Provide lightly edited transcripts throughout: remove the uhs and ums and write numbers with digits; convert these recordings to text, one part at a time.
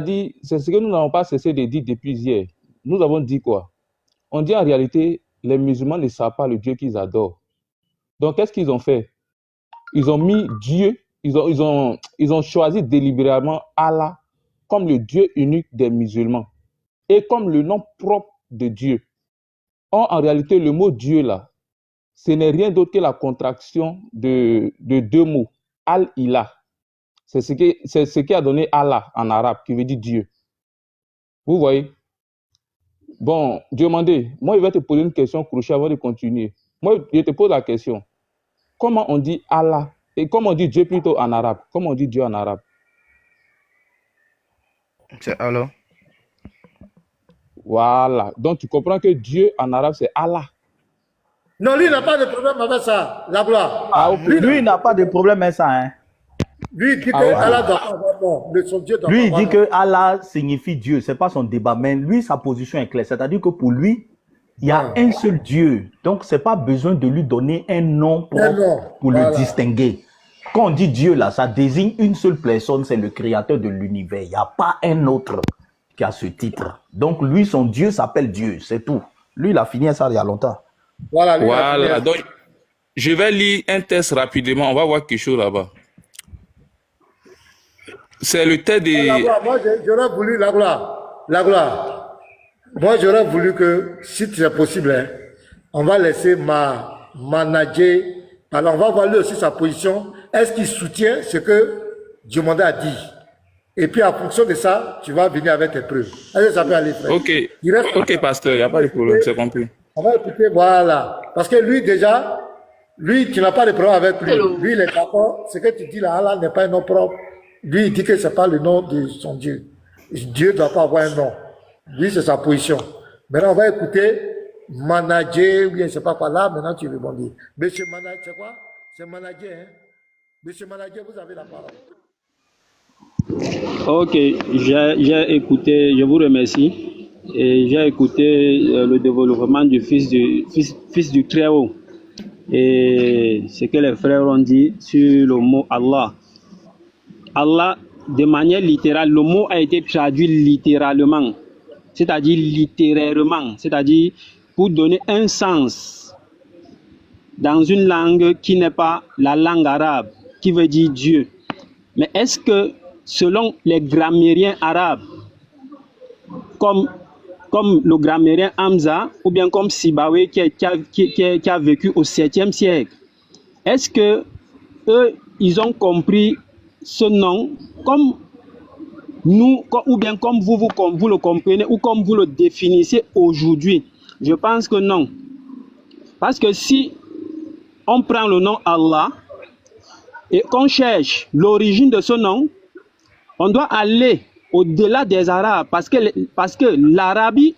dit, c'est ce que nous n'avons pas cessé de dire depuis hier. Nous avons dit quoi? On dit en réalité, les musulmans ne savent pas le Dieu qu'ils adorent. Donc, qu'est-ce qu'ils ont fait? Ils ont mis Dieu, ils ont choisi délibérément Allah comme le Dieu unique des musulmans et comme le nom propre de Dieu. Or, en réalité, le mot Dieu là, ce n'est rien d'autre que la contraction de deux mots, Al-Ilah. C'est ce qui a donné Allah en arabe, qui veut dire Dieu. Vous voyez? Bon, Dieu m'a dit, moi, je vais te poser une question crochet avant de continuer. Moi, je te pose la question. Comment on dit Allah? Et comment on dit Dieu plutôt en arabe? Comment on dit Dieu en arabe? C'est Allah. Voilà. Donc, tu comprends que Dieu en arabe, c'est Allah. Non, lui, il n'a pas de problème avec ça, la gloire. Ah, lui, il n'a pas de problème avec ça. Hein. Lui, il dit que Allah doit pas avoir nom. Son Dieu doit lui, pas il avoir dit nom. que Allah signifie Dieu. Ce n'est pas son débat. Mais lui, sa position est claire. C'est-à-dire que pour lui, il y a un seul Dieu. Donc, ce n'est pas besoin de lui donner un nom propre pour le distinguer. Quand on dit Dieu, là, ça désigne une seule personne, c'est le créateur de l'univers. Il n'y a pas un autre qui a ce titre. Donc, lui, son Dieu s'appelle Dieu, c'est tout. Lui, il a fini ça il y a longtemps. Voilà. Donc, je vais lire un texte rapidement. On va voir quelque chose là-bas. C'est le texte de... Moi, j'aurais voulu, la gloire. Moi, j'aurais voulu que, si c'est possible, hein, on va laisser ma manager. Alors, on va voir lui aussi sa position. Est-ce qu'il soutient ce que Diomandé a dit? Et puis, en fonction de ça, tu vas venir avec tes preuves. Est-ce que ça peut aller, frère? Ok, pasteur, il n'y a pas de problème, c'est compris. On va écouter, voilà. Parce que lui, déjà, lui, tu n'as pas de problème avec lui. Lui, il est d'accord. Ce que tu dis là, Allah n'est pas un nom propre. Lui, il dit que ce n'est pas le nom de son Dieu. Dieu ne doit pas avoir un nom. Lui, c'est sa position. Maintenant, on va écouter manager, ou bien je ne sais pas quoi là. Maintenant, tu rebondis. Monsieur manager, c'est quoi? C'est manager, hein? Monsieur manager, vous avez la parole. Ok, j'ai écouté, je vous remercie. Et j'ai écouté le développement du fils du Très-Haut. Et ce que les frères ont dit sur le mot Allah. Allah, de manière littérale, le mot a été traduit littéralement, c'est-à-dire littérairement, c'est-à-dire pour donner un sens dans une langue qui n'est pas la langue arabe, qui veut dire Dieu. Mais est-ce que, selon les grammairiens arabes, comme le grammairien Hamza, ou bien comme Sibawayh qui a vécu au 7e siècle, est-ce que eux, ils ont compris ce nom comme nous, ou bien comme vous le comprenez, ou comme vous le définissez aujourd'hui? Je pense que non. Parce que si on prend le nom Allah et qu'on cherche l'origine de ce nom, on doit aller au-delà des Arabes, parce que l'Arabie,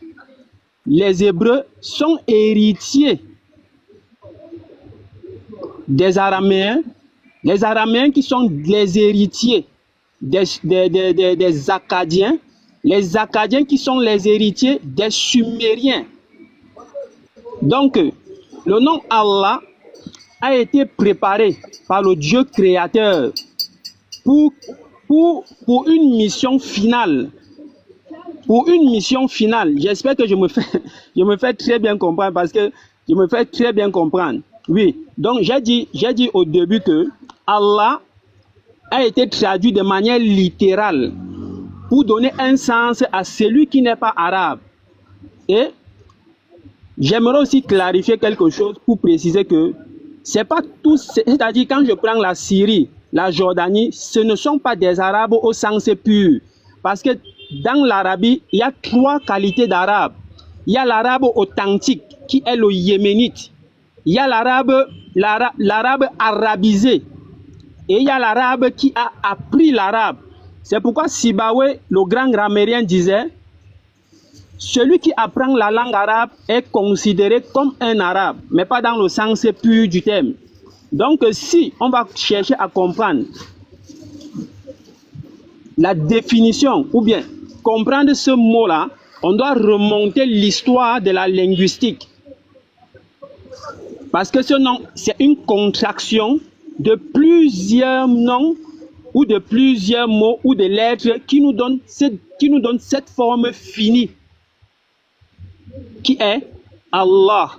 les Hébreux sont héritiers des Araméens, les Araméens qui sont les héritiers des Akkadiens, les Akkadiens qui sont les héritiers des Sumériens. Donc, le nom Allah a été préparé par le Dieu créateur pour une mission finale. Pour une mission finale. J'espère que je me fais très bien comprendre, parce que je me fais très bien comprendre. Oui, donc j'ai dit au début que Allah a été traduit de manière littérale pour donner un sens à celui qui n'est pas arabe. Et j'aimerais aussi clarifier quelque chose pour préciser que c'est pas tout, c'est-à-dire quand je prends la Syrie, la Jordanie, ce ne sont pas des Arabes au sens pur. Parce que dans l'Arabie, il y a 3 qualités d'Arabes. Il y a l'arabe authentique, qui est le yéménite. Il y a l'arabe arabisé. Et il y a l'arabe qui a appris l'arabe. C'est pourquoi Sibawayh, le grand grammairien, disait: celui qui apprend la langue arabe est considéré comme un arabe, mais pas dans le sens pur du terme. Donc, si on va chercher à comprendre la définition, ou bien comprendre ce mot-là, on doit remonter l'histoire de la linguistique. Parce que ce nom, c'est une contraction de plusieurs noms ou de plusieurs mots ou de lettres qui nous donnent cette forme finie qui est Allah.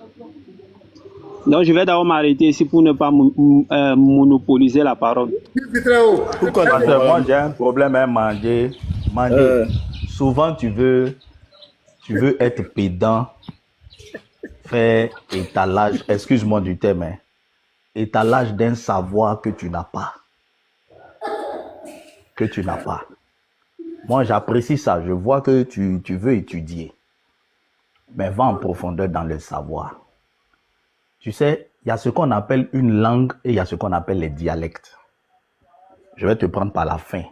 Donc je vais d'abord m'arrêter ici pour ne pas monopoliser la parole. Moi j'ai un problème à manger. Souvent tu veux être pédant, faire étalage, excuse-moi du terme, hein, étalage d'un savoir que tu n'as pas. Moi j'apprécie ça, je vois que tu veux étudier, mais va en profondeur dans le savoir. Tu sais, il y a ce qu'on appelle une langue et il y a ce qu'on appelle les dialectes. Je vais te prendre par la fin.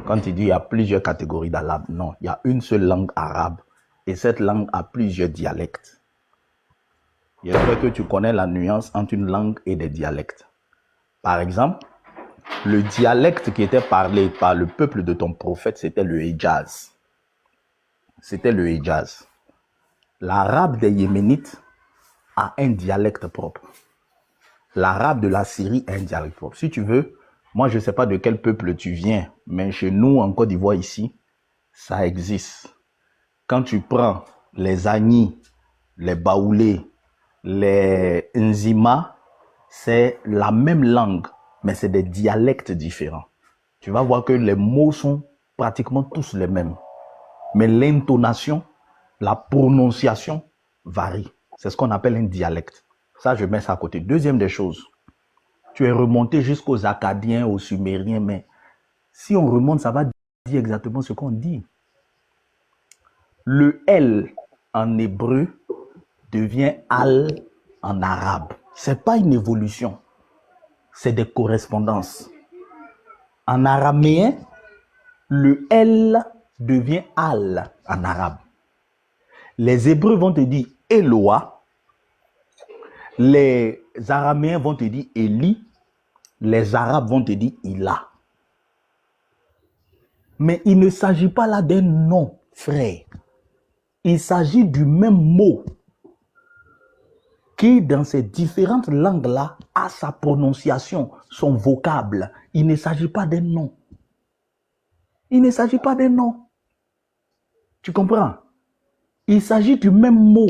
Quand tu dis il y a plusieurs catégories d'arabe, non, il y a une seule langue arabe et cette langue a plusieurs dialectes. J'espère que tu connais la nuance entre une langue et des dialectes. Par exemple, le dialecte qui était parlé par le peuple de ton prophète, c'était le Hejaz. L'arabe des Yéménites a un dialecte propre. L'arabe de la Syrie a un dialecte propre. Si tu veux, moi je ne sais pas de quel peuple tu viens, mais chez nous en Côte d'Ivoire ici, ça existe. Quand tu prends les Agnis, les Baoulés, les Nzima, c'est la même langue, mais c'est des dialectes différents. Tu vas voir que les mots sont pratiquement tous les mêmes. Mais l'intonation, la prononciation varie. C'est ce qu'on appelle un dialecte. Ça, je mets ça à côté. Deuxième des choses, tu es remonté jusqu'aux Akkadiens, aux Sumériens, mais si on remonte, ça va dire exactement ce qu'on dit. Le L en hébreu devient Al en arabe. Ce n'est pas une évolution, c'est des correspondances. En araméen, le L devient Al en arabe. Les Hébreux vont te dire Eloah, les Araméens vont te dire Eli, les Arabes vont te dire Ilah. Mais il ne s'agit pas là d'un nom, frère. Il s'agit du même mot qui, dans ces différentes langues-là, a sa prononciation, son vocable. Il ne s'agit pas d'un nom. Tu comprends? Il s'agit du même mot.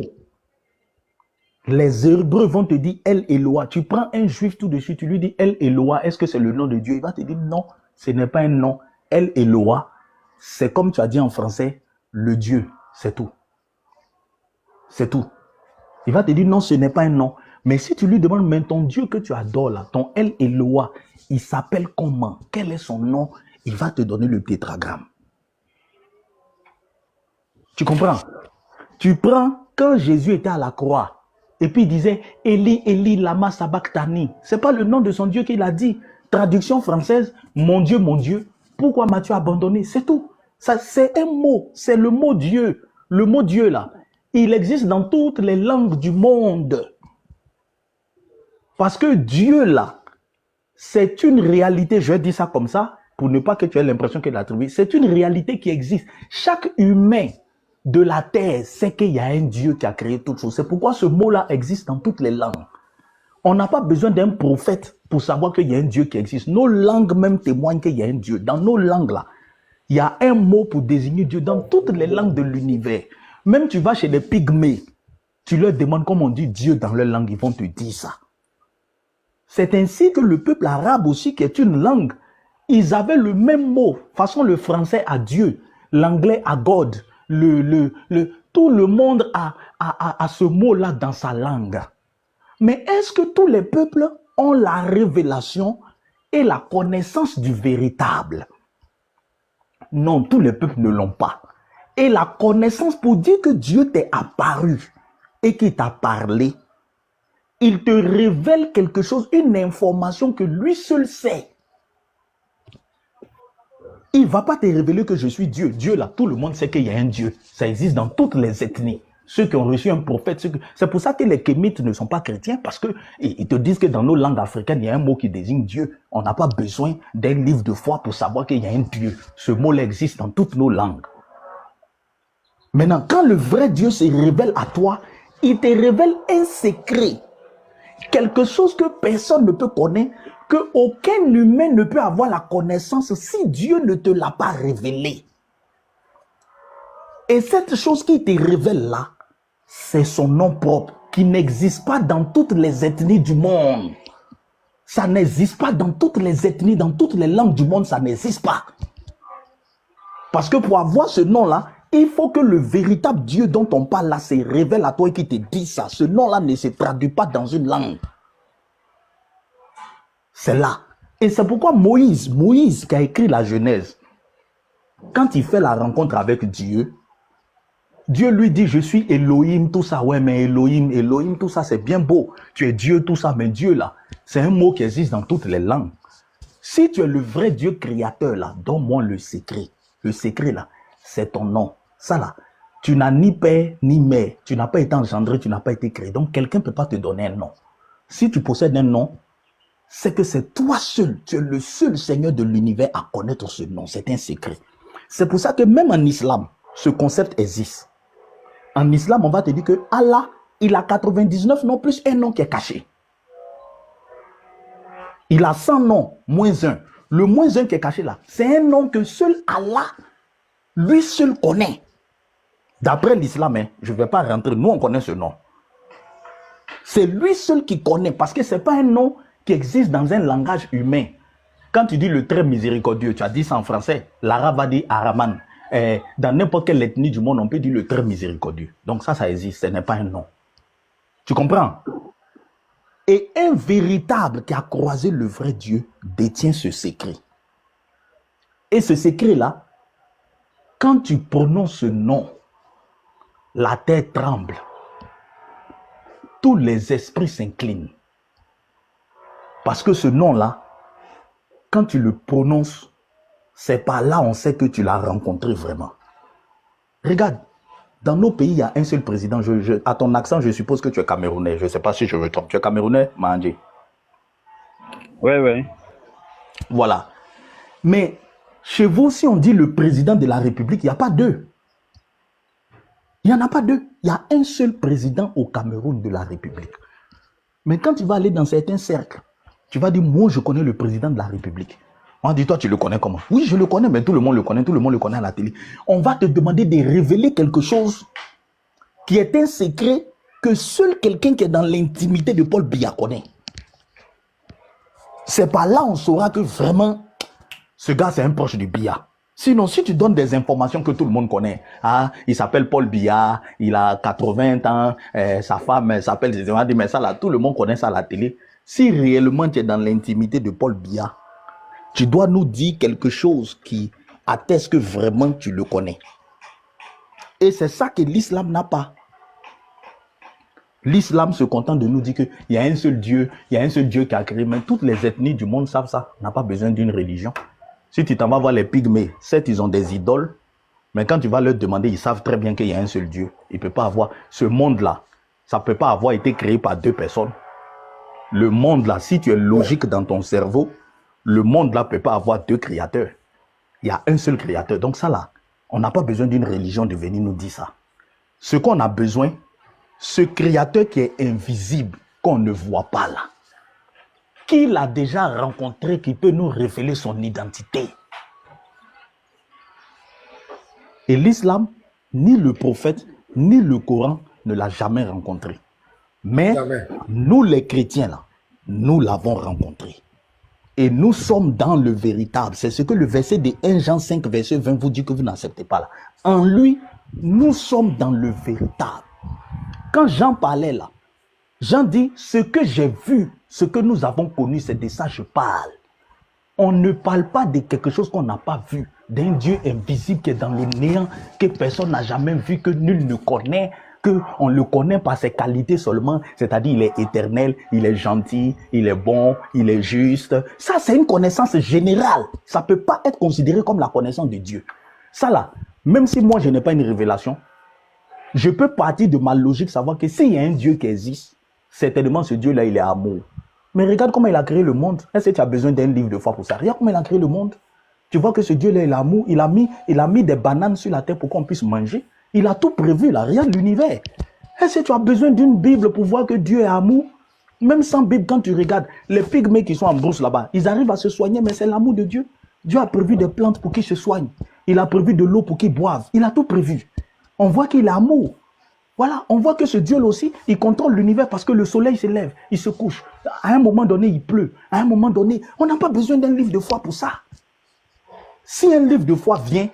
Les Hébreux vont te dire El Eloah. Tu prends un juif tout de suite, tu lui dis El Eloah, est-ce que c'est le nom de Dieu? Il va te dire non, ce n'est pas un nom. El Eloah, c'est comme tu as dit en français, le Dieu, c'est tout. C'est tout. Il va te dire non, ce n'est pas un nom. Mais si tu lui demandes, mais ton Dieu que tu adores là, ton El Eloah, il s'appelle comment? Quel est son nom? Il va te donner le tétragramme. Tu comprends? Tu prends, quand Jésus était à la croix, et puis il disait, Eli, Eli, lama sabachthani. Ce n'est pas le nom de son Dieu qu'il a dit. Traduction française, mon Dieu, pourquoi m'as-tu abandonné? C'est tout. Ça, c'est un mot, c'est le mot Dieu. Le mot Dieu là, il existe dans toutes les langues du monde. Parce que Dieu là, c'est une réalité, je vais dire ça comme ça, pour ne pas que tu aies l'impression qu'il a trouvé. C'est une réalité qui existe. Chaque humain de la terre sait qu'il y a un Dieu qui a créé toutes choses. C'est pourquoi ce mot-là existe dans toutes les langues. On n'a pas besoin d'un prophète pour savoir qu'il y a un Dieu qui existe. Nos langues même témoignent qu'il y a un Dieu. Dans nos langues-là, il y a un mot pour désigner Dieu dans toutes les langues de l'univers. Même tu vas chez les pygmées, tu leur demandes comment on dit Dieu dans leur langue, ils vont te dire ça. C'est ainsi que le peuple arabe aussi, qui est une langue, ils avaient le même mot. De toute façon, le français a Dieu, l'anglais a God, tout le monde a ce mot-là dans sa langue. Mais est-ce que tous les peuples ont la révélation et la connaissance du véritable? Non, tous les peuples ne l'ont pas. Et la connaissance pour dire que Dieu t'est apparu et qu'il t'a parlé, il te révèle quelque chose, une information que lui seul sait. Il ne va pas te révéler que je suis Dieu. Dieu là, tout le monde sait qu'il y a un Dieu. Ça existe dans toutes les ethnies. Ceux qui ont reçu un prophète, c'est pour ça que les Kémites ne sont pas chrétiens, parce qu'ils te disent que dans nos langues africaines, il y a un mot qui désigne Dieu. On n'a pas besoin d'un livre de foi pour savoir qu'il y a un Dieu. Ce mot-là existe dans toutes nos langues. Maintenant, quand le vrai Dieu se révèle à toi, il te révèle un secret. Quelque chose que personne ne peut connaître, qu'aucun humain ne peut avoir la connaissance si Dieu ne te l'a pas révélé. Et cette chose qui te révèle là, c'est son nom propre, qui n'existe pas dans toutes les ethnies du monde. Ça n'existe pas dans toutes les ethnies, dans toutes les langues du monde, ça n'existe pas. Parce que pour avoir ce nom-là, il faut que le véritable Dieu dont on parle là se révèle à toi et qui te dit ça. Ce nom-là ne se traduit pas dans une langue. C'est là. Et c'est pourquoi Moïse qui a écrit la Genèse, quand il fait la rencontre avec Dieu, Dieu lui dit, je suis Elohim, tout ça. Ouais, mais Elohim, tout ça, c'est bien beau. Tu es Dieu, tout ça. Mais Dieu, là, c'est un mot qui existe dans toutes les langues. Si tu es le vrai Dieu créateur, là, donne-moi le secret. Le secret, là, c'est ton nom. Ça, là, tu n'as ni père, ni mère. Tu n'as pas été engendré, tu n'as pas été créé. Donc, quelqu'un ne peut pas te donner un nom. Si tu possèdes un nom, c'est que c'est toi seul. Tu es le seul Seigneur de l'univers à connaître ce nom. C'est un secret. C'est pour ça que même en islam, ce concept existe. En islam, on va te dire que Allah, il a 99 noms plus un nom qui est caché. Il a 100 noms, moins un. Le moins un qui est caché là, c'est un nom que seul Allah, lui seul connaît. D'après l'islam, hein, je ne vais pas rentrer, nous on connaît ce nom. C'est lui seul qui connaît, parce que ce n'est pas un nom qui existe dans un langage humain. Quand tu dis le très miséricordieux, tu as dit ça en français, l'arabe va dire Araman. Dans n'importe quelle ethnie du monde, on peut dire le très miséricordieux. Donc ça existe, ce n'est pas un nom. Tu comprends? Et un véritable qui a croisé le vrai Dieu détient ce secret. Et ce secret-là, quand tu prononces ce nom, la terre tremble. Tous les esprits s'inclinent. Parce que ce nom-là, quand tu le prononces, c'est par là on sait que tu l'as rencontré vraiment. Regarde, dans nos pays, il y a un seul président. À ton accent, je suppose que tu es camerounais. Je ne sais pas si je me trompe. Tu es camerounais, Mandji? Oui, oui. Voilà. Mais chez vous, si on dit le président de la République, il n'y a pas deux. Il n'y en a pas deux. Il y a un seul président au Cameroun de la République. Mais quand tu vas aller dans certains cercles, tu vas dire, moi, je connais le président de la République. On dit, toi, tu le connais comment? Oui, je le connais, mais tout le monde le connaît à la télé. On va te demander de révéler quelque chose qui est un secret que seul quelqu'un qui est dans l'intimité de Paul Biya connaît. C'est par là on saura que vraiment, ce gars, c'est un proche de Biya. Sinon, si tu donnes des informations que tout le monde connaît, ah, il s'appelle Paul Biya, il a 80 ans, sa femme s'appelle, mais ça là, tout le monde connaît ça à la télé. Si réellement tu es dans l'intimité de Paul Biya, tu dois nous dire quelque chose qui atteste que vraiment tu le connais. Et c'est ça que l'islam n'a pas. L'islam se contente de nous dire qu'il y a un seul Dieu, il y a un seul Dieu qui a créé. Mais toutes les ethnies du monde savent ça. On n'a pas besoin d'une religion. Si tu t'en vas voir les pygmées, certes ils ont des idoles, mais quand tu vas leur demander, ils savent très bien qu'il y a un seul Dieu. Il ne peut pas avoir ce monde-là. Ça ne peut pas avoir été créé par deux personnes. Le monde-là, si tu es logique dans ton cerveau, le monde-là ne peut pas avoir deux créateurs. Il y a un seul créateur. Donc ça là, on n'a pas besoin d'une religion de venir nous dire ça. Ce qu'on a besoin, ce créateur qui est invisible, qu'on ne voit pas là, qui l'a déjà rencontré, qui peut nous révéler son identité. Et l'islam, ni le prophète, ni le Coran ne l'a jamais rencontré. Mais nous les chrétiens là, nous l'avons rencontré. Et nous sommes dans le véritable. C'est ce que le verset de 1 Jean 5, verset 20 vous dit que vous n'acceptez pas là. En lui, nous sommes dans le véritable. Quand Jean parlait là, Jean dit, ce que j'ai vu, ce que nous avons connu, c'est de ça que je parle. On ne parle pas de quelque chose qu'on n'a pas vu, d'un Dieu invisible qui est dans le néant, que personne n'a jamais vu, que nul ne connaît, qu'on le connaît par ses qualités seulement, c'est-à-dire il est éternel, il est gentil, il est bon, il est juste. Ça, c'est une connaissance générale. Ça ne peut pas être considéré comme la connaissance de Dieu. Ça là, même si moi je n'ai pas une révélation, je peux partir de ma logique, savoir que s'il y a un Dieu qui existe, certainement ce Dieu-là, il est amour. Mais regarde comment il a créé le monde. Est-ce que tu as besoin d'un livre de foi pour ça? Regarde comment il a créé le monde. Tu vois que ce Dieu-là, il est amour. Il a mis des bananes sur la terre pour qu'on puisse manger. Il a tout prévu là, regarde l'univers. Est-ce que tu as besoin d'une Bible pour voir que Dieu est amour? Même sans Bible, quand tu regardes, les pygmées qui sont en brousse là-bas, ils arrivent à se soigner, mais c'est l'amour de Dieu. Dieu a prévu des plantes pour qu'ils se soignent. Il a prévu de l'eau pour qu'ils boivent. Il a tout prévu. On voit qu'il est amour. Voilà, on voit que ce Dieu-là aussi, il contrôle l'univers parce que le soleil se lève, il se couche. À un moment donné, il pleut. À un moment donné, on n'a pas besoin d'un livre de foi pour ça. Si un livre de foi vient,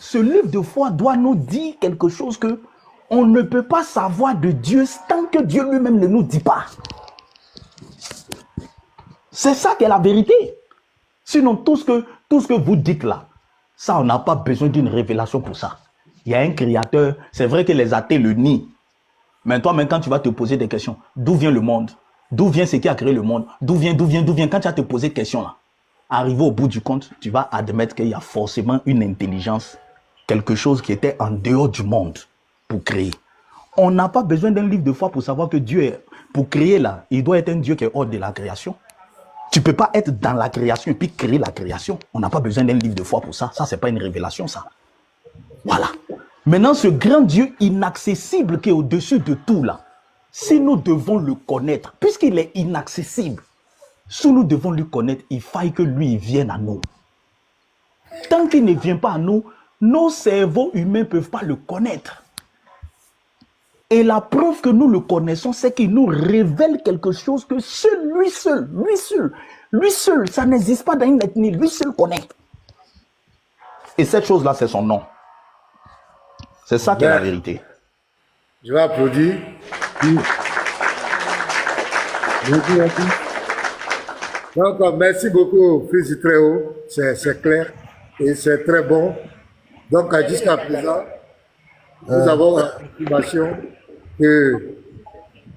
ce livre de foi doit nous dire quelque chose que on ne peut pas savoir de Dieu tant que Dieu lui-même ne nous dit pas. C'est ça qui est la vérité. Sinon, tout ce que vous dites là, ça, on n'a pas besoin d'une révélation pour ça. Il y a un créateur. C'est vrai que les athées le nient. Mais toi-même, quand tu vas te poser des questions, d'où vient le monde? D'où vient ce qui a créé le monde? D'où vient? Quand tu vas te poser des questions là, arrivé au bout du compte, tu vas admettre qu'il y a forcément une intelligence, quelque chose qui était en dehors du monde pour créer. On n'a pas besoin d'un livre de foi pour savoir que Dieu est, pour créer là, il doit être un Dieu qui est hors de la création. Tu ne peux pas être dans la création et puis créer la création. On n'a pas besoin d'un livre de foi pour ça. Ça, ce n'est pas une révélation, ça. Voilà. Maintenant, ce grand Dieu inaccessible qui est au-dessus de tout là, si nous devons le connaître, puisqu'il est inaccessible, si nous devons le connaître, il faille que lui vienne à nous. Tant qu'il ne vient pas à nous, nos cerveaux humains ne peuvent pas le connaître. Et la preuve que nous le connaissons, c'est qu'il nous révèle quelque chose que lui seul, ça n'existe pas dans une ethnie, lui seul connaît. Et cette chose-là, c'est son nom. C'est ça qui est la vérité. Je vais applaudir. Donc, merci beaucoup, fils du Très-Haut. C'est clair et c'est très bon. Donc, jusqu'à présent, nous avons l'information que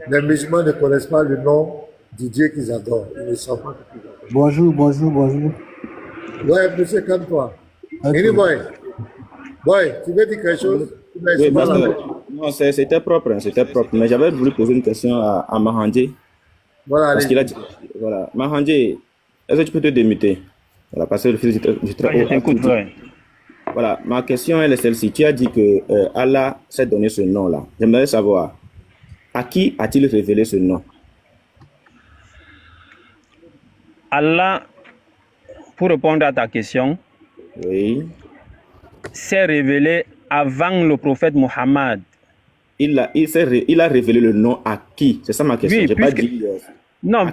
les musulmans ne connaissent pas le nom du Dieu qu'ils adorent. Ils ne savent pas qu'ils adorent. Bonjour. Ouais, monsieur, calme-toi. Okay. Boy, tu veux dire quelque chose? Oui, non, c'était propre, Mais j'avais voulu poser une question à Mahandje. Voilà, parce qu'il a dit, voilà. Mahandje, est-ce que tu peux te démuter? Voilà, parce que le fils du Très-Haut. Voilà, ma question elle est celle-ci. Tu as dit que Allah s'est donné ce nom-là. J'aimerais savoir, à qui a-t-il révélé ce nom? Allah, pour répondre à ta question, oui, s'est révélé avant le prophète Mohammed. Il a révélé le nom à qui? C'est ça ma question. Oui, j'ai pas dit. Non,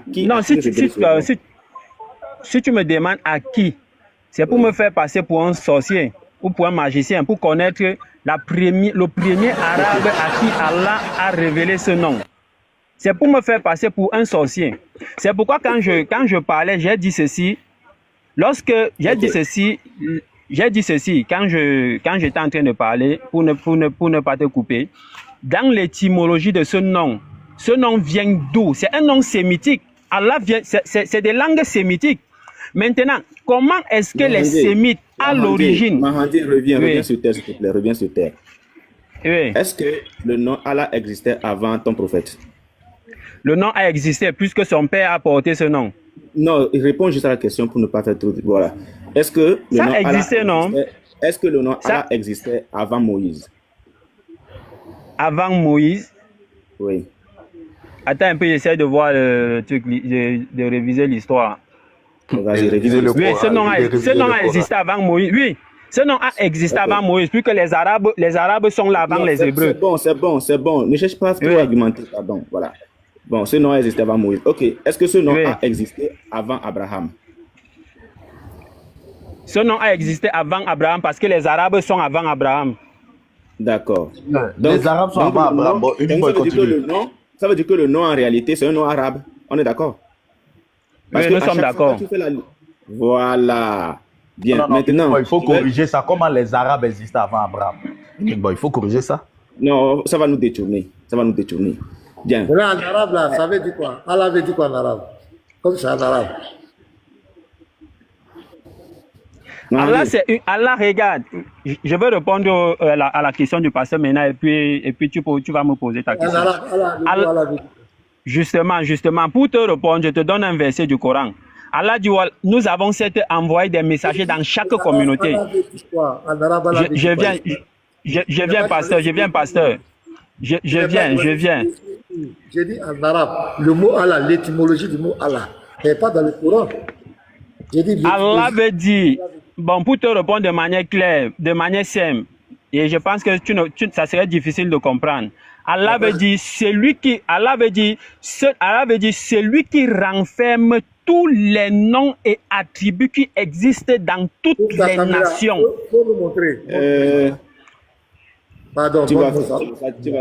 si tu me demandes à qui, c'est pour me faire passer pour un sorcier ou pour un magicien, pour connaître le premier arabe à qui Allah a révélé ce nom. C'est pour me faire passer pour un sorcier. C'est pourquoi quand je parlais, j'ai dit ceci. Lorsque j'ai dit ceci, quand j'étais en train de parler, pour ne pas te couper, dans l'étymologie de ce nom vient d'où? C'est un nom sémitique. Allah vient, c'est des langues sémitiques. Maintenant, comment est-ce que les sémites, à l'origine... Mahandé, reviens sur terre, s'il te plaît, reviens sur terre. Oui. Est-ce que le nom Allah existait avant ton prophète? Le nom a existé puisque son père a porté ce nom. Non, il répond juste à la question pour ne pas faire trop... Voilà. Est-ce que le nom existait, Allah non? Est-ce que le nom Allah existait avant Moïse? Avant Moïse? Oui. Attends un peu, j'essaie de voir le truc, de réviser l'histoire. Vas-y, réviser le Oui, ce nom a existé avant Moïse. Oui, ce nom a existé avant Moïse, puisque les Arabes sont là avant les Hébreux. C'est bon. Ne cherche pas à trop argumenter, pardon. Voilà. Bon, ce nom a existé avant Moïse. Ok. Est-ce que ce nom a existé avant Abraham? Ce nom a existé avant Abraham parce que les Arabes sont avant Abraham. D'accord. Les Arabes sont avant Abraham. Bon, ça veut dire que le nom en réalité, c'est un nom arabe. On est d'accord? Oui, nous sommes d'accord. Voilà. Bien. Non, maintenant, il faut corriger ça. Comment les Arabes existaient avant Abraham? Bon, il faut corriger ça. Non, ça va nous détourner. Bien. Là, en arabe, là, ça veut dire quoi? Allah veut dire quoi en arabe? Comme c'est en arabe. Allah, regarde. Je vais répondre à la question du pasteur maintenant et puis tu vas me poser ta question. Justement, pour te répondre, je te donne un verset du Coran. Allah dit, nous avons envoyé des messagers dans chaque communauté. Je viens, pasteur. Je viens. J'ai dit en arabe, le mot Allah, l'étymologie du mot Allah, n'est pas dans le Coran. J'ai dit Allah veut dire, bon, pour te répondre de manière claire, de manière simple, et je pense que ça serait difficile de comprendre. Allah veut dire celui qui renferme tous les noms et attributs qui existent dans toutes les nations. Faut nous montrer. Pardon, tu vas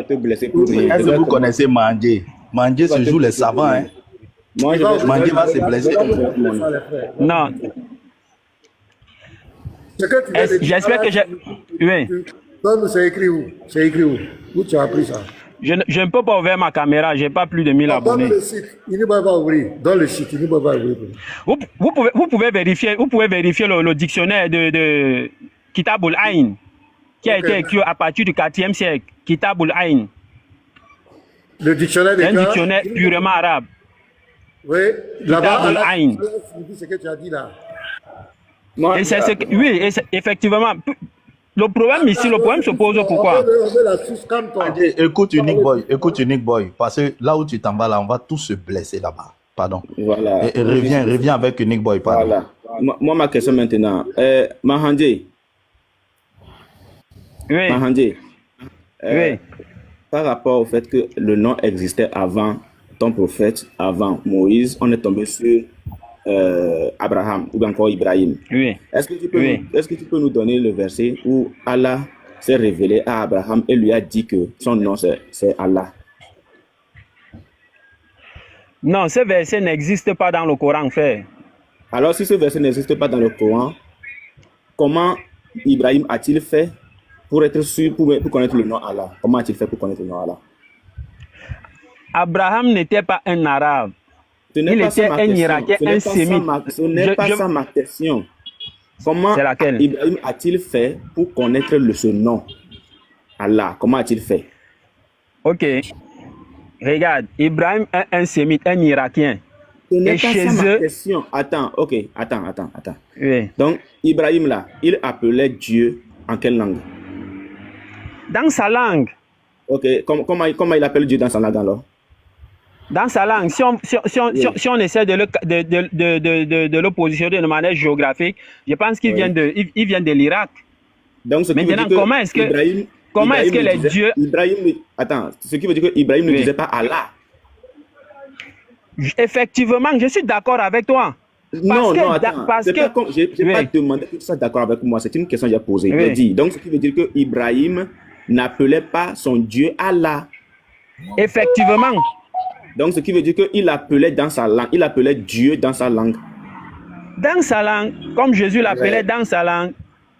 te blesser pour rien. Est-ce que vous connaissez Mandé? Mandé, c'est joue les savants. Hein? Moi, Mandé va se blesser. Non. J'espère que j'ai... Oui. C'est écrit où? C'est écrit où? Où tu as appris ça? Je ne peux pas ouvrir ma caméra, j'ai pas plus de 1000 abonnés. Dans le site, il ne va pas ouvrir. Dans le site, il ne va pas ouvrir. Vous pouvez vérifier le dictionnaire de Kitabul Ain, qui a été écrit à partir du 4e siècle. Kitabul Ain. Le dictionnaire un dictionnaire purement arabe. Oui, là-bas, Ain. C'est ce que tu as dit là. Oui, effectivement. Le problème ici, le problème se pose pourquoi? Écoute Unique Boy, parce que là où tu t'en vas là, on va tous se blesser là-bas. Pardon. Voilà. Et reviens avec Unique Boy. Pardon. Voilà. Moi, ma question maintenant. Mahandé. Oui. Mahandé. Oui. Par rapport au fait que le nom existait avant ton prophète, avant Moïse, on est tombé sur Abraham ou encore Ibrahim. Oui. Est-ce que tu peux nous donner le verset où Allah s'est révélé à Abraham et lui a dit que son nom c'est Allah? Non, ce verset n'existe pas dans le Coran, frère. Alors si ce verset n'existe pas dans le Coran, comment Ibrahim a-t-il fait pour être sûr, pour connaître le nom Allah? Comment a-t-il fait pour connaître le nom Allah? Abraham n'était pas un arabe. Il était un Irakien, un sémite. Ce n'est pas ça ma question. Comment Ibrahim a-t-il fait pour connaître ce nom Allah? Comment a-t-il fait? Ok. Regarde, Ibrahim est un sémite, un Irakien. Ce n'est pas ça ma question. Attends. Oui. Donc, Ibrahim là, il appelait Dieu en quelle langue? Dans sa langue. Ok. Comment il appelle Dieu dans sa langue alors? Dans sa langue, si on essaie de le positionner de manière géographique, je pense qu'il vient de l'Irak. Donc, maintenant, comment est-ce que les dieux... ce qui veut dire que Ibrahim ne disait pas Allah. Effectivement, je suis d'accord avec toi. Je n'ai pas demandé que tu sois d'accord avec moi. C'est une question que j'ai posée. Oui. Dit. Donc, ce qui veut dire que Ibrahim n'appelait pas son Dieu Allah. Effectivement. Donc, ce qui veut dire qu'il appelait dans sa langue, il appelait Dieu dans sa langue. Dans sa langue, comme Jésus l'appelait dans sa langue.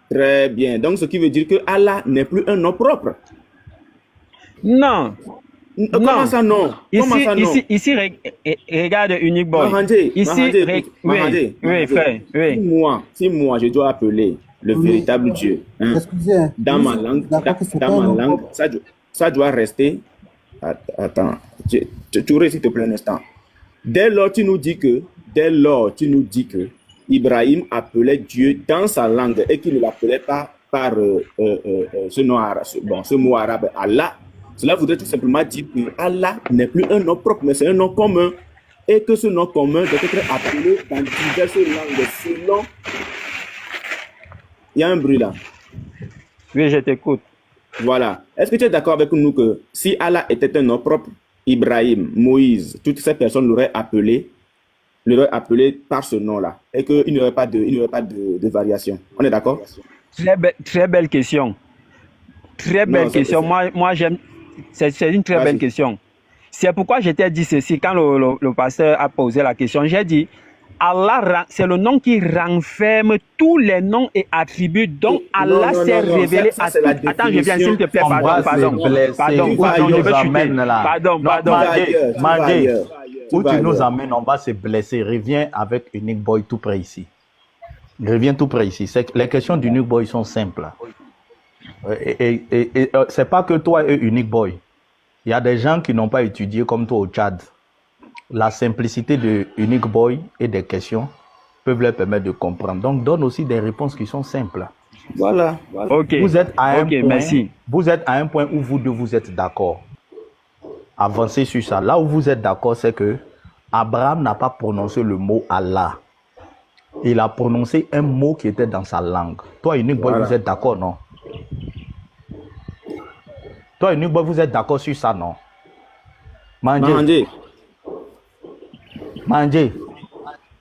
Très bien. Donc, ce qui veut dire que Allah n'est plus un nom propre. Non. Comment ça non? Ici, regarde Unique Boy. Si moi, je dois appeler le véritable Dieu, dans ma langue, ça doit rester... Attends, tu réussis, s'il te plaît un instant. Dès lors, tu nous dis que Ibrahim appelait Dieu dans sa langue et qu'il ne l'appelait pas par ce mot arabe Allah. Cela voudrait tout simplement dire que Allah n'est plus un nom propre, mais c'est un nom commun. Et que ce nom commun doit être appelé dans diverses langues selon... Il y a un bruit là. Oui, je t'écoute. Voilà. Est-ce que tu es d'accord avec nous que si Allah était un nom propre, Ibrahim, Moïse, toutes ces personnes l'auraient appelé par ce nom-là et qu'il n'y aurait pas de variation? On est d'accord? Très belle question. Très belle question. Moi j'aime. C'est une très belle question. C'est pourquoi je t'ai dit ceci quand le pasteur a posé la question. J'ai dit Allah, c'est le nom qui renferme tous les noms et attributs dont Allah s'est révélé à tous. Attends, je viens s'il te plaît. Pardon, je veux chuter. Mandé, où tu nous amènes, on va se blesser. Reviens avec Unique Boy tout près ici. Reviens tout près ici. Les questions d'Unique Boy sont simples. Et c'est pas que toi et Unique Boy. Il y a des gens qui n'ont pas étudié comme toi au Tchad. La simplicité de Unique Boy et des questions peuvent leur permettre de comprendre. Donc, donne aussi des réponses qui sont simples. Voilà. Ok. Vous êtes à un point, merci. Vous êtes à un point où vous deux vous êtes d'accord. avancer sur ça. Là où vous êtes d'accord, c'est que Abraham n'a pas prononcé le mot Allah. Il a prononcé un mot qui était dans sa langue. Toi, Unique Boy, vous êtes d'accord, non? Toi, Unique Boy, vous êtes d'accord sur ça, non? Mandé.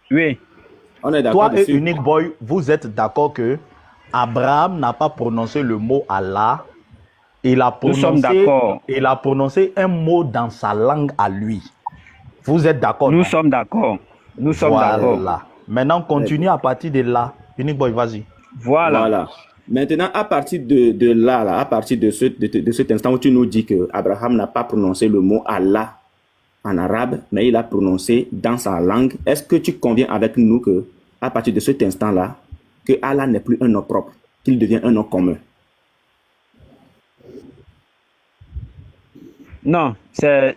Oui. On est d'accord. Toi et Unique Boy, vous êtes d'accord que Abraham n'a pas prononcé le mot Allah. Il a prononcé un mot dans sa langue à lui. Vous êtes d'accord? Nous sommes d'accord. Nous sommes d'accord. Maintenant, continue à partir de là. Unique Boy, vas-y. Voilà. Maintenant, à partir de là, à partir de cet instant où tu nous dis que Abraham n'a pas prononcé le mot Allah en arabe, mais il a prononcé dans sa langue, est-ce que tu conviens avec nous que à partir de cet instant-là, que Allah n'est plus un nom propre, qu'il devient un nom commun? Non, c'est...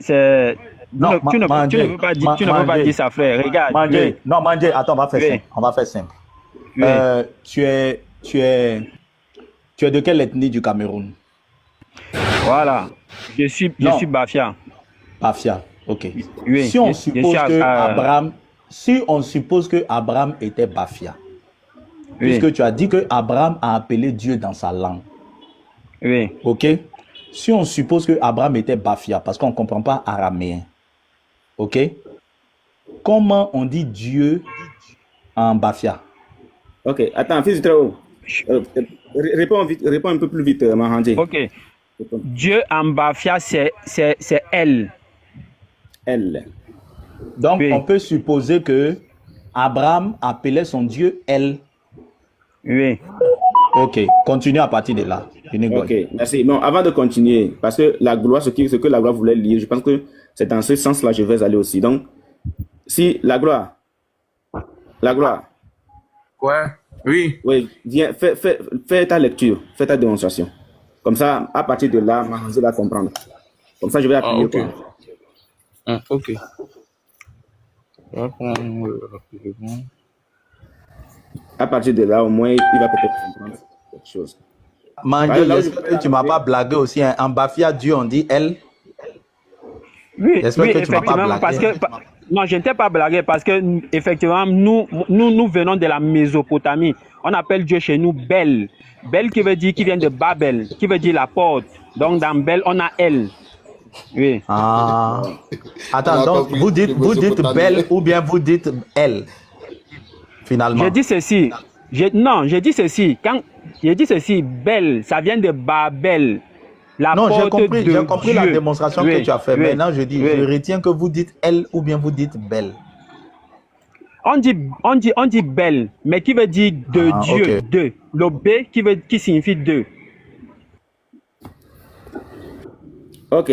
Non, tu ne peux pas dire ça, frère. Regarde. Mandé, attends, on va faire simple. On va faire simple. Tu es de quelle ethnie du Cameroun? Voilà. Je suis Bafia. Bafia, ok. Oui, si on suppose que Abraham était Bafia, puisque tu as dit que Abraham a appelé Dieu dans sa langue. Oui. Ok. Si on suppose que Abraham était Bafia, parce qu'on ne comprend pas araméen, ok? Comment on dit Dieu en Bafia? Ok, attends, fils de Trao. Réponds un peu plus vite, Mahandi. Ok. Dieu en Bafia, c'est elle. Elle. Donc, on peut supposer que Abraham appelait son Dieu elle. Oui. Ok, continue à partir de là. Ok, merci. Non, avant de continuer, parce que la gloire, ce que la gloire voulait lire, je pense que c'est dans ce sens-là que je vais aller aussi. Donc, si la gloire. Ouais, oui. Oui, viens, fais ta lecture, fais ta démonstration. Comme ça, à partir de là, Mahandi va comprendre. Comme ça, je vais appuyer. Ok. À partir de là, au moins, il va peut-être comprendre quelque chose. Mandé, j'espère que tu ne m'as pas blagué aussi. Hein. En Bafia, Dieu, on dit elle. Oui, effectivement, parce que... Non, je ne t'ai pas blagué parce que, effectivement, nous venons de la Mésopotamie. On appelle Dieu chez nous Bel. Bel qui veut dire, qui vient de Babel, qui veut dire la porte. Donc, dans Bel, on a elle. Oui. Ah. Attends, donc, vous dites Bel ou bien vous dites elle, finalement. Je dis ceci. J'ai dit ceci, Bel, ça vient de Babel. Non, j'ai compris la démonstration que tu as fait. Maintenant, je retiens que vous dites elle ou bien vous dites belle. On dit belle, mais qui veut dire de Dieu, okay. De. Le B qui signifie deux. Ok.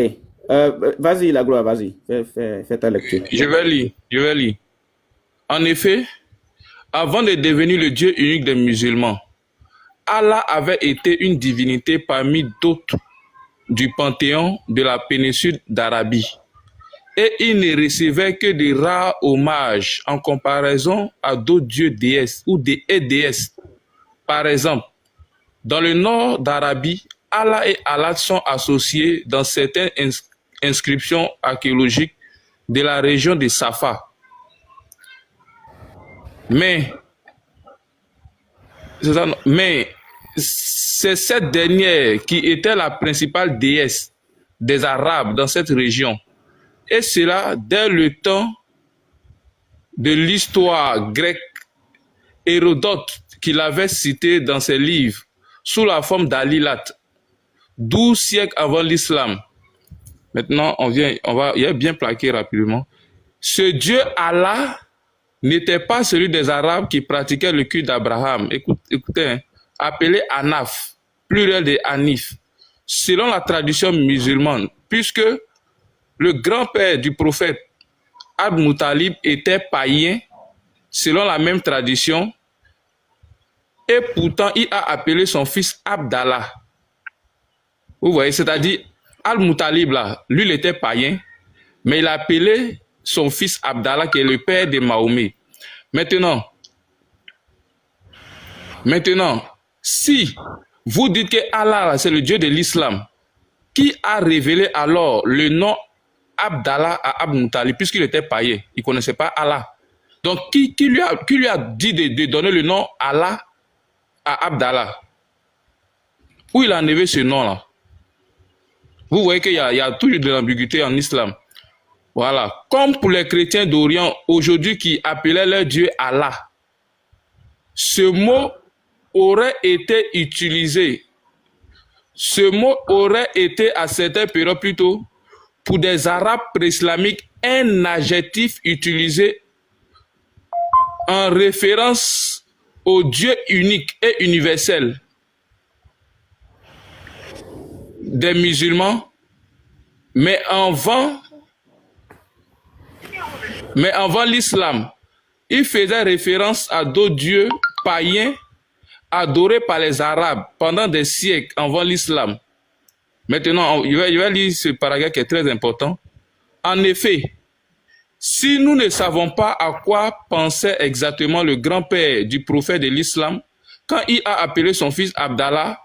Vas-y, la gloire, vas-y. Fais ta lecture. Je vais lire. En effet, avant de devenir le Dieu unique des musulmans, Allah avait été une divinité parmi d'autres du panthéon de la péninsule d'Arabie. Et il ne recevait que de rares hommages en comparaison à d'autres dieux déesses ou déesses. Par exemple, dans le nord d'Arabie, Allah et Allah sont associés dans certaines inscriptions archéologiques de la région de Safa. Mais c'est cette dernière qui était la principale déesse des Arabes dans cette région. Et cela dès le temps de l'histoire grecque. Hérodote, qui l'avait cité dans ses livres, sous la forme d'Alilat, 12 siècles avant l'islam. Maintenant, il est bien plaqué rapidement. Ce Dieu Allah n'était pas celui des Arabes qui pratiquaient le culte d'Abraham. Écoutez, hein, appelé Anaf, pluriel de Hanif, selon la tradition musulmane, puisque le grand-père du prophète Abd-Muttalib était païen, selon la même tradition, et pourtant il a appelé son fils Abdallah. Vous voyez, c'est-à-dire Al-Muttalib là, lui il était païen, mais il a appelé son fils Abdallah qui est le père de Mahomet. Maintenant, si vous dites que Allah c'est le Dieu de l'islam, qui a révélé alors le nom Abdallah à Abd Muttalib, puisqu'il était païen, il ne connaissait pas Allah. Donc, qui lui a dit de donner le nom Allah à Abdallah? Où il a enlevé ce nom-là? Vous voyez qu'il y a toujours de l'ambiguïté en islam. Voilà. Comme pour les chrétiens d'Orient, aujourd'hui, qui appelaient leur Dieu Allah, ce mot aurait été utilisé. Ce mot aurait été, à certaines périodes plutôt, pour des Arabes pré-islamiques, un adjectif utilisé en référence au Dieu unique et universel des musulmans, mais avant l'islam, il faisait référence à d'autres dieux païens adorés par les Arabes pendant des siècles avant l'islam. Maintenant, je vais lire ce paragraphe qui est très important. En effet, si nous ne savons pas à quoi pensait exactement le grand-père du prophète de l'islam quand il a appelé son fils Abdallah,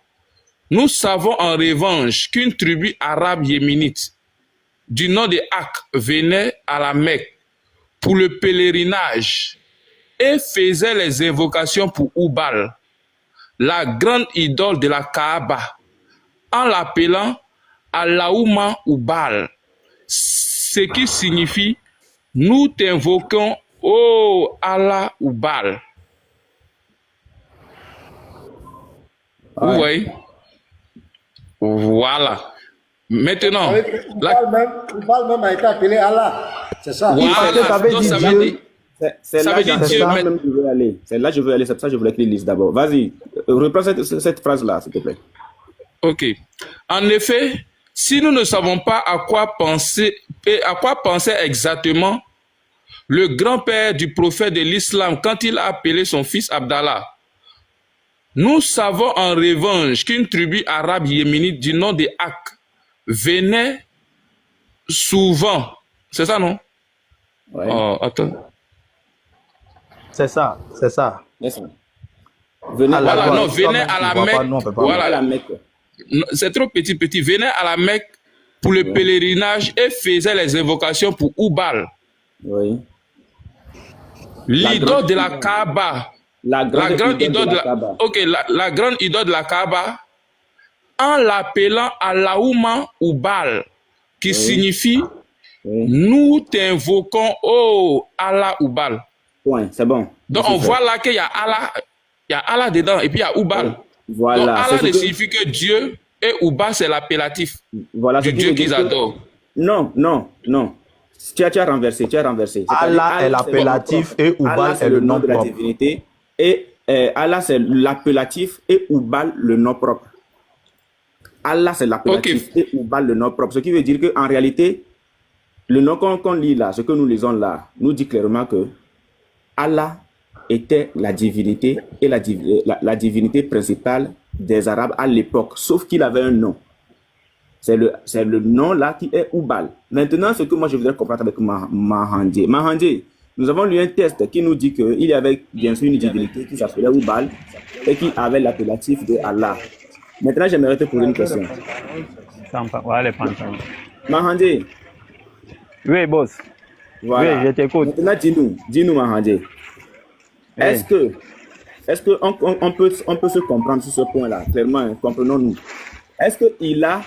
nous savons en revanche qu'une tribu arabe yéménite du nom de Hak venait à la Mecque pour le pèlerinage et faisait les invocations pour Oubal, la grande idole de la Kaaba, en l'appelant Allahumma Oubal, ce qui signifie « Nous t'invoquons, ô Allah Oubal ». Vous voyez? Voilà. Maintenant, Oubal même a été appelé Allah. C'est ça. Voilà. Donc, ça veut dire... C'est là que je veux aller. C'est là que je veux aller. C'est pour ça que je voulais que tu lises d'abord. Vas-y, reprends cette phrase-là, s'il te plaît. Ok. En effet, si nous ne savons pas à quoi penser exactement le grand-père du prophète de l'islam quand il a appelé son fils Abdallah, nous savons en revanche qu'une tribu arabe yéménite du nom de Hak venait souvent. C'est ça, non? Ouais. Oh, attends. C'est ça, c'est ça. Venez à la Mecque. Voilà, à la Mecque. C'est trop petit. Venait à la Mecque pour le pèlerinage et faisait les invocations pour Oubal. Oui. L'idole de la Kaaba. La grande idole de la Kaaba. Ok, la grande idole de la Kaaba, en l'appelant Allahumma Oubal, qui signifie nous t'invoquons, oh Allah Oubal. Ouais, c'est bon. Donc on voit là qu'il y a Allah dedans et puis il y a Oubal. Voilà. Donc Allah ne signifie que Dieu et Oubal c'est l'appellatif du Dieu qu'ils adorent. Non. Tu as renversé. Allah est l'appellatif et Oubal est le nom de la divinité. Et Allah c'est l'appellatif et Oubal le nom propre. Allah c'est l'appellatif et Oubal le nom propre. Ce qui veut dire qu'en réalité, le nom qu'on lit là, ce que nous lisons là, nous dit clairement que Allah était la divinité et la divinité principale des Arabes à l'époque, sauf qu'il avait un nom. C'est le nom là qui est Oubal. Maintenant, ce que moi je voudrais comprendre avec Mahandé. Mahandé, nous avons lu un texte qui nous dit qu'il y avait bien sûr une divinité qui s'appelait Oubal et qui avait l'appellatif de Allah. Maintenant, j'aimerais te poser une question. Mahandé. Oui, boss. Voilà. Oui, je t'écoute. Maintenant, dis-nous, Mahandé. Oui. Est-ce qu'on peut se comprendre sur ce point-là? Clairement, comprenons-nous. Est-ce que Ilah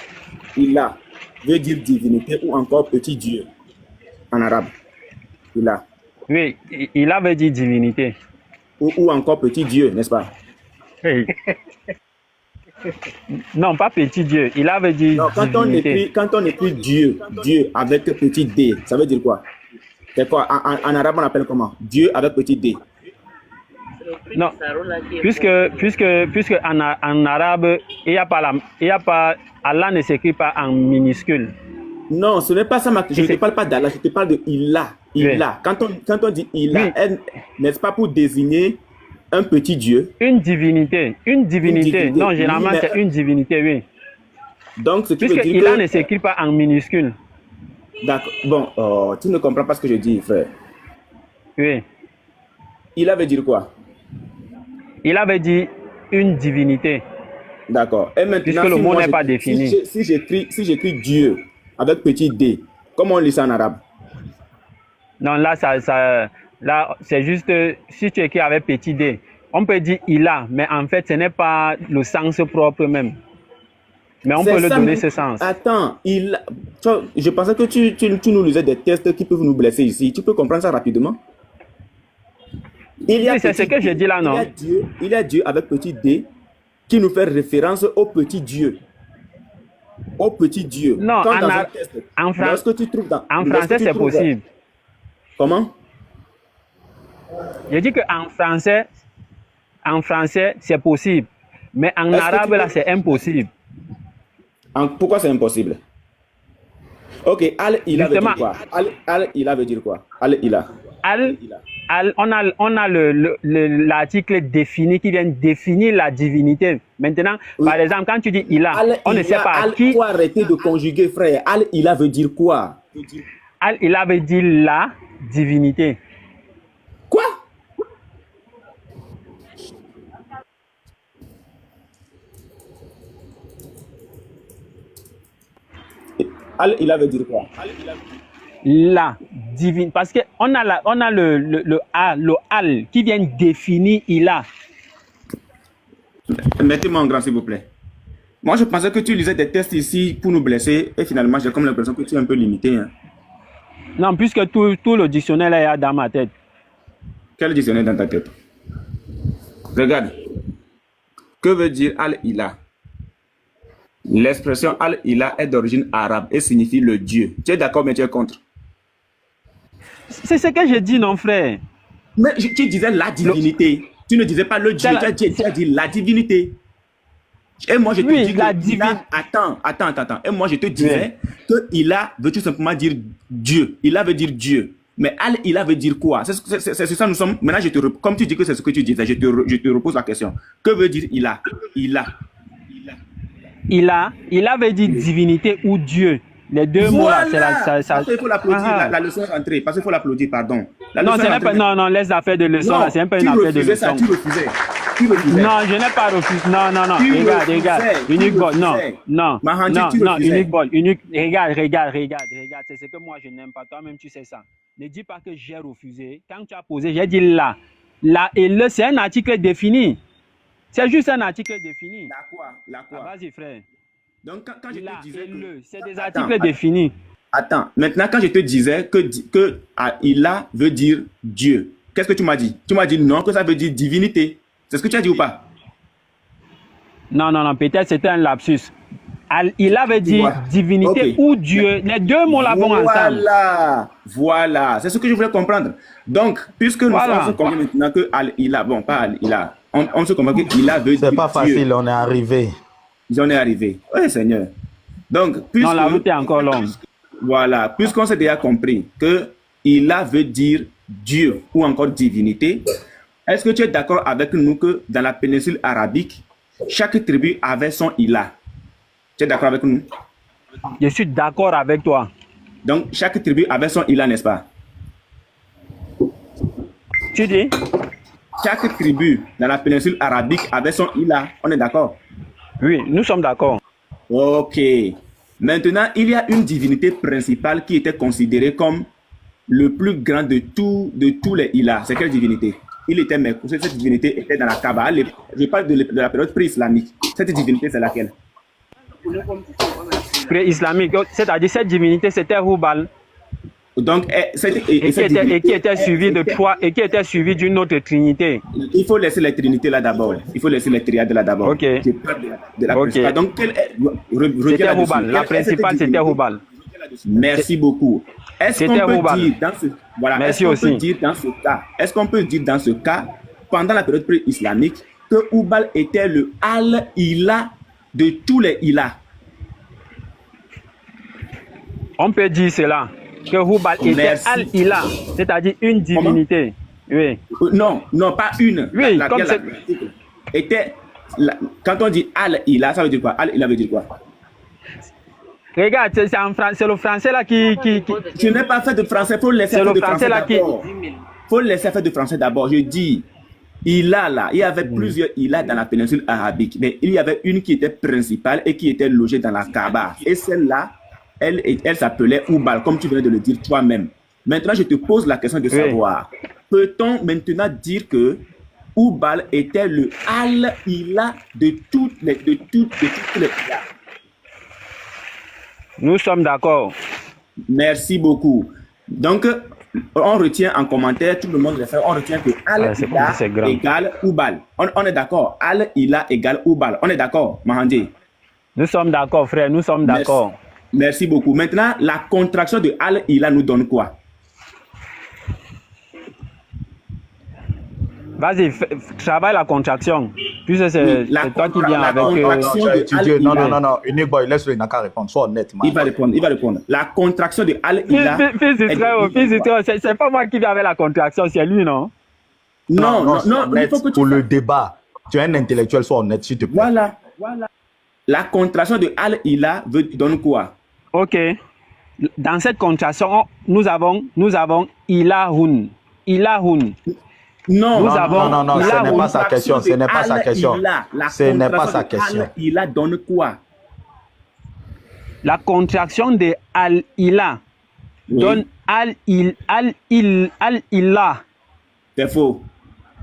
veut dire divinité ou encore petit Dieu en arabe? Ilah. Oui, Ilah veut dire divinité. Ou encore petit Dieu, n'est-ce pas? Hey. Non, pas petit Dieu. Ilah veut dire divinité. Quand on écrit Dieu avec petit D, ça veut dire quoi? C'est quoi? En arabe, on appelle comment? Dieu avec petit D. Non, puisque en arabe, il y a pas Allah ne s'écrit pas en minuscule. Non, ce n'est pas ça. Je ne te parle pas d'Allah, je te parle de Ilah. Ilah. Oui. Quand on dit Ilah, n'est-ce pas pour désigner un petit Dieu? Une divinité. Non, généralement, c'est une divinité, oui. Donc, ce qui puisque veut dire Ilah ne s'écrit pas en minuscule. D'accord. Bon, tu ne comprends pas ce que je dis, frère. Oui. Ilah veut dire quoi? Ilah veut dire une divinité. D'accord. Et maintenant, puisque le mot n'est pas défini. Si j'écris Dieu avec petit d, Comment on lit ça en arabe? Non, là, là c'est juste, si tu écris avec petit d, on peut dire il a, mais en fait, ce n'est pas le sens propre même. Mais on peut le donner ce sens. Attends, je pensais que tu nous lisais des tests qui peuvent nous blesser ici. Tu peux comprendre ça rapidement? Oui, c'est ce que je dis là, non? Il y a Dieu avec petit d qui nous fait référence au petit Dieu. Au petit Dieu. Non, en français, c'est possible. Comment? Je dis qu'en français, c'est possible. Mais en arabe, là, c'est impossible. Pourquoi c'est impossible? Ok, Al-Ila veut dire quoi? Al-Ila veut dire quoi? Al-Ila. On a l'article défini qui vient définir la divinité. Maintenant, oui. Par exemple, quand tu dis Ila, on ne sait pas qui. Il faut arrêter de conjuguer, frère. Al-Ila veut dire quoi? Al-Ila veut dire la divinité. Quoi? Al-Ila veut dire quoi? La divine, parce que on a le al qui vient définir Ila. Mettez-moi en grand s'il vous plaît. Moi je pensais que tu lisais des tests ici pour nous blesser et finalement j'ai comme l'impression que tu es un peu limité. Hein. Non, puisque tout le dictionnaire est dans ma tête. Quel dictionnaire dans ta tête? Regarde. Que veut dire Al-Ila? L'expression Al-Ila est d'origine arabe et signifie le Dieu. Tu es d'accord mais tu es contre? C'est ce que je dis, non, frère. Mais tu disais la divinité. Tu ne disais pas le Dieu. Tu as dit la divinité. Et moi, je te dis la divinité. Attends. Et moi, je te disais que Ila veut tout simplement dire Dieu. Ila veut dire Dieu. Mais Al-Ila veut dire quoi? C'est ça, nous sommes. Maintenant, comme tu dis que c'est ce que tu disais, je te repose la question. Que veut dire Ila? Ila veut dire divinité ou Dieu. Les deux mots là, c'est ça. Il faut l'applaudir, la leçon est rentrée. Parce qu'il faut l'applaudir, pardon. Non, laisse l'affaire de leçon là, c'est un peu une affaire de leçon. Tu refusais. Non, je n'ai pas refusé. Non. Regarde. Unique ball, non, unique ball. Regarde. C'est ce que moi je n'aime pas. Toi-même, tu sais ça. Ne dis pas que j'ai refusé. Quand tu as posé, j'ai dit là. Là et le, c'est un article défini. C'est juste un article défini. La quoi? Vas-y, frère. Donc, quand je te disais c'est des articles définis. Attends, maintenant, quand je te disais que Ila veut dire Dieu, qu'est-ce que tu m'as dit? Tu m'as dit non, que ça veut dire divinité. C'est ce que tu as dit ou pas? Non, peut-être c'était un lapsus. Ila veut dire divinité ou Dieu. Les deux mots là vont ensemble. Voilà. C'est ce que je voulais comprendre. Donc, puisque nous sommes convaincus maintenant que Al-Ila, bon, pas Al-Ila, on se comprend que Ila veut dire Dieu. C'est pas facile, on est arrivé. J'en ai arrivé. Oui, Seigneur. Donc, non, la route est encore longue. Voilà. Puisqu'on s'est déjà compris que Ila veut dire Dieu ou encore divinité, est-ce que tu es d'accord avec nous que dans la péninsule arabique, chaque tribu avait son Ila? Tu es d'accord avec nous? Je suis d'accord avec toi. Donc, chaque tribu avait son Ila, n'est-ce pas? Tu dis? Chaque tribu dans la péninsule arabique avait son Ila. On est d'accord? Oui, nous sommes d'accord. Ok. Maintenant, il y a une divinité principale qui était considérée comme le plus grand de tous les Ila. C'est quelle divinité? Cette divinité était dans la Kaaba. Je parle de la période pré-islamique. Cette divinité, c'est laquelle? Pré-islamique, c'est-à-dire cette divinité, c'était Hubal. Donc, qui était suivi de trois et qui était suivi d'une autre trinité. Il faut laisser les trinités là d'abord. Il faut laisser les triades là d'abord. Ok. De la principale. Donc, c'était Hubal. La principale, c'était Hubal. Merci beaucoup. Est-ce qu'on peut dire dans ce Merci aussi. Est-ce qu'on peut dire dans ce cas, pendant la période pré-islamique, que Hubal était le Al-Ila de tous les Ila? On peut dire cela. Que Hubal était Al-Ila, c'est-à-dire une divinité. Oui. Non, pas une. Oui, comme était. Quand on dit Al-Ila, ça veut dire quoi? Al-Ila veut dire quoi? Regarde, c'est le français là qui... Tu n'es pas fait de français, il faut laisser faire de français d'abord. Faut laisser faire de français d'abord. Je dis, il y avait plusieurs Ila dans la péninsule arabique, mais il y avait une qui était principale et qui était logée dans la Kaaba. Et celle-là elle s'appelait Oubal, comme tu venais de le dire toi-même. Maintenant, je te pose la question de savoir, peut-on maintenant dire que Oubal était le Al-Ilah de toutes les Ilah? Nous sommes d'accord. Merci beaucoup. Donc, on retient en commentaire, tout le monde le fait, on retient que Al-Ilah égale Oubal. On est d'accord. Al-Ilah égale Oubal. On est d'accord, Mahandi? Nous sommes d'accord, frère. Nous sommes d'accord. Merci beaucoup. Maintenant, la contraction de Al-Ilah nous donne quoi? Vas-y, travaille la contraction. Puisque c'est toi qui viens avec... Non. Unique boy, laisse-le, il n'a qu'à répondre. Sois honnête, man. Il va répondre. La contraction de Al-Ilah... C'est pas moi qui viens avec la contraction, c'est lui, non? Non, il faut que pour le débat. Tu es un intellectuel, sois honnête, s'il te plaît. Voilà. La contraction de Al-Ilah donne quoi? Ok. Dans cette contraction, nous avons Ilahun. Ilahun. Non, ce n'est pas sa question. Ce n'est pas sa question. Ce n'est pas sa question. Al-Ilah donne quoi? La contraction de Al-Ilah donne Al-Ilah. C'est faux.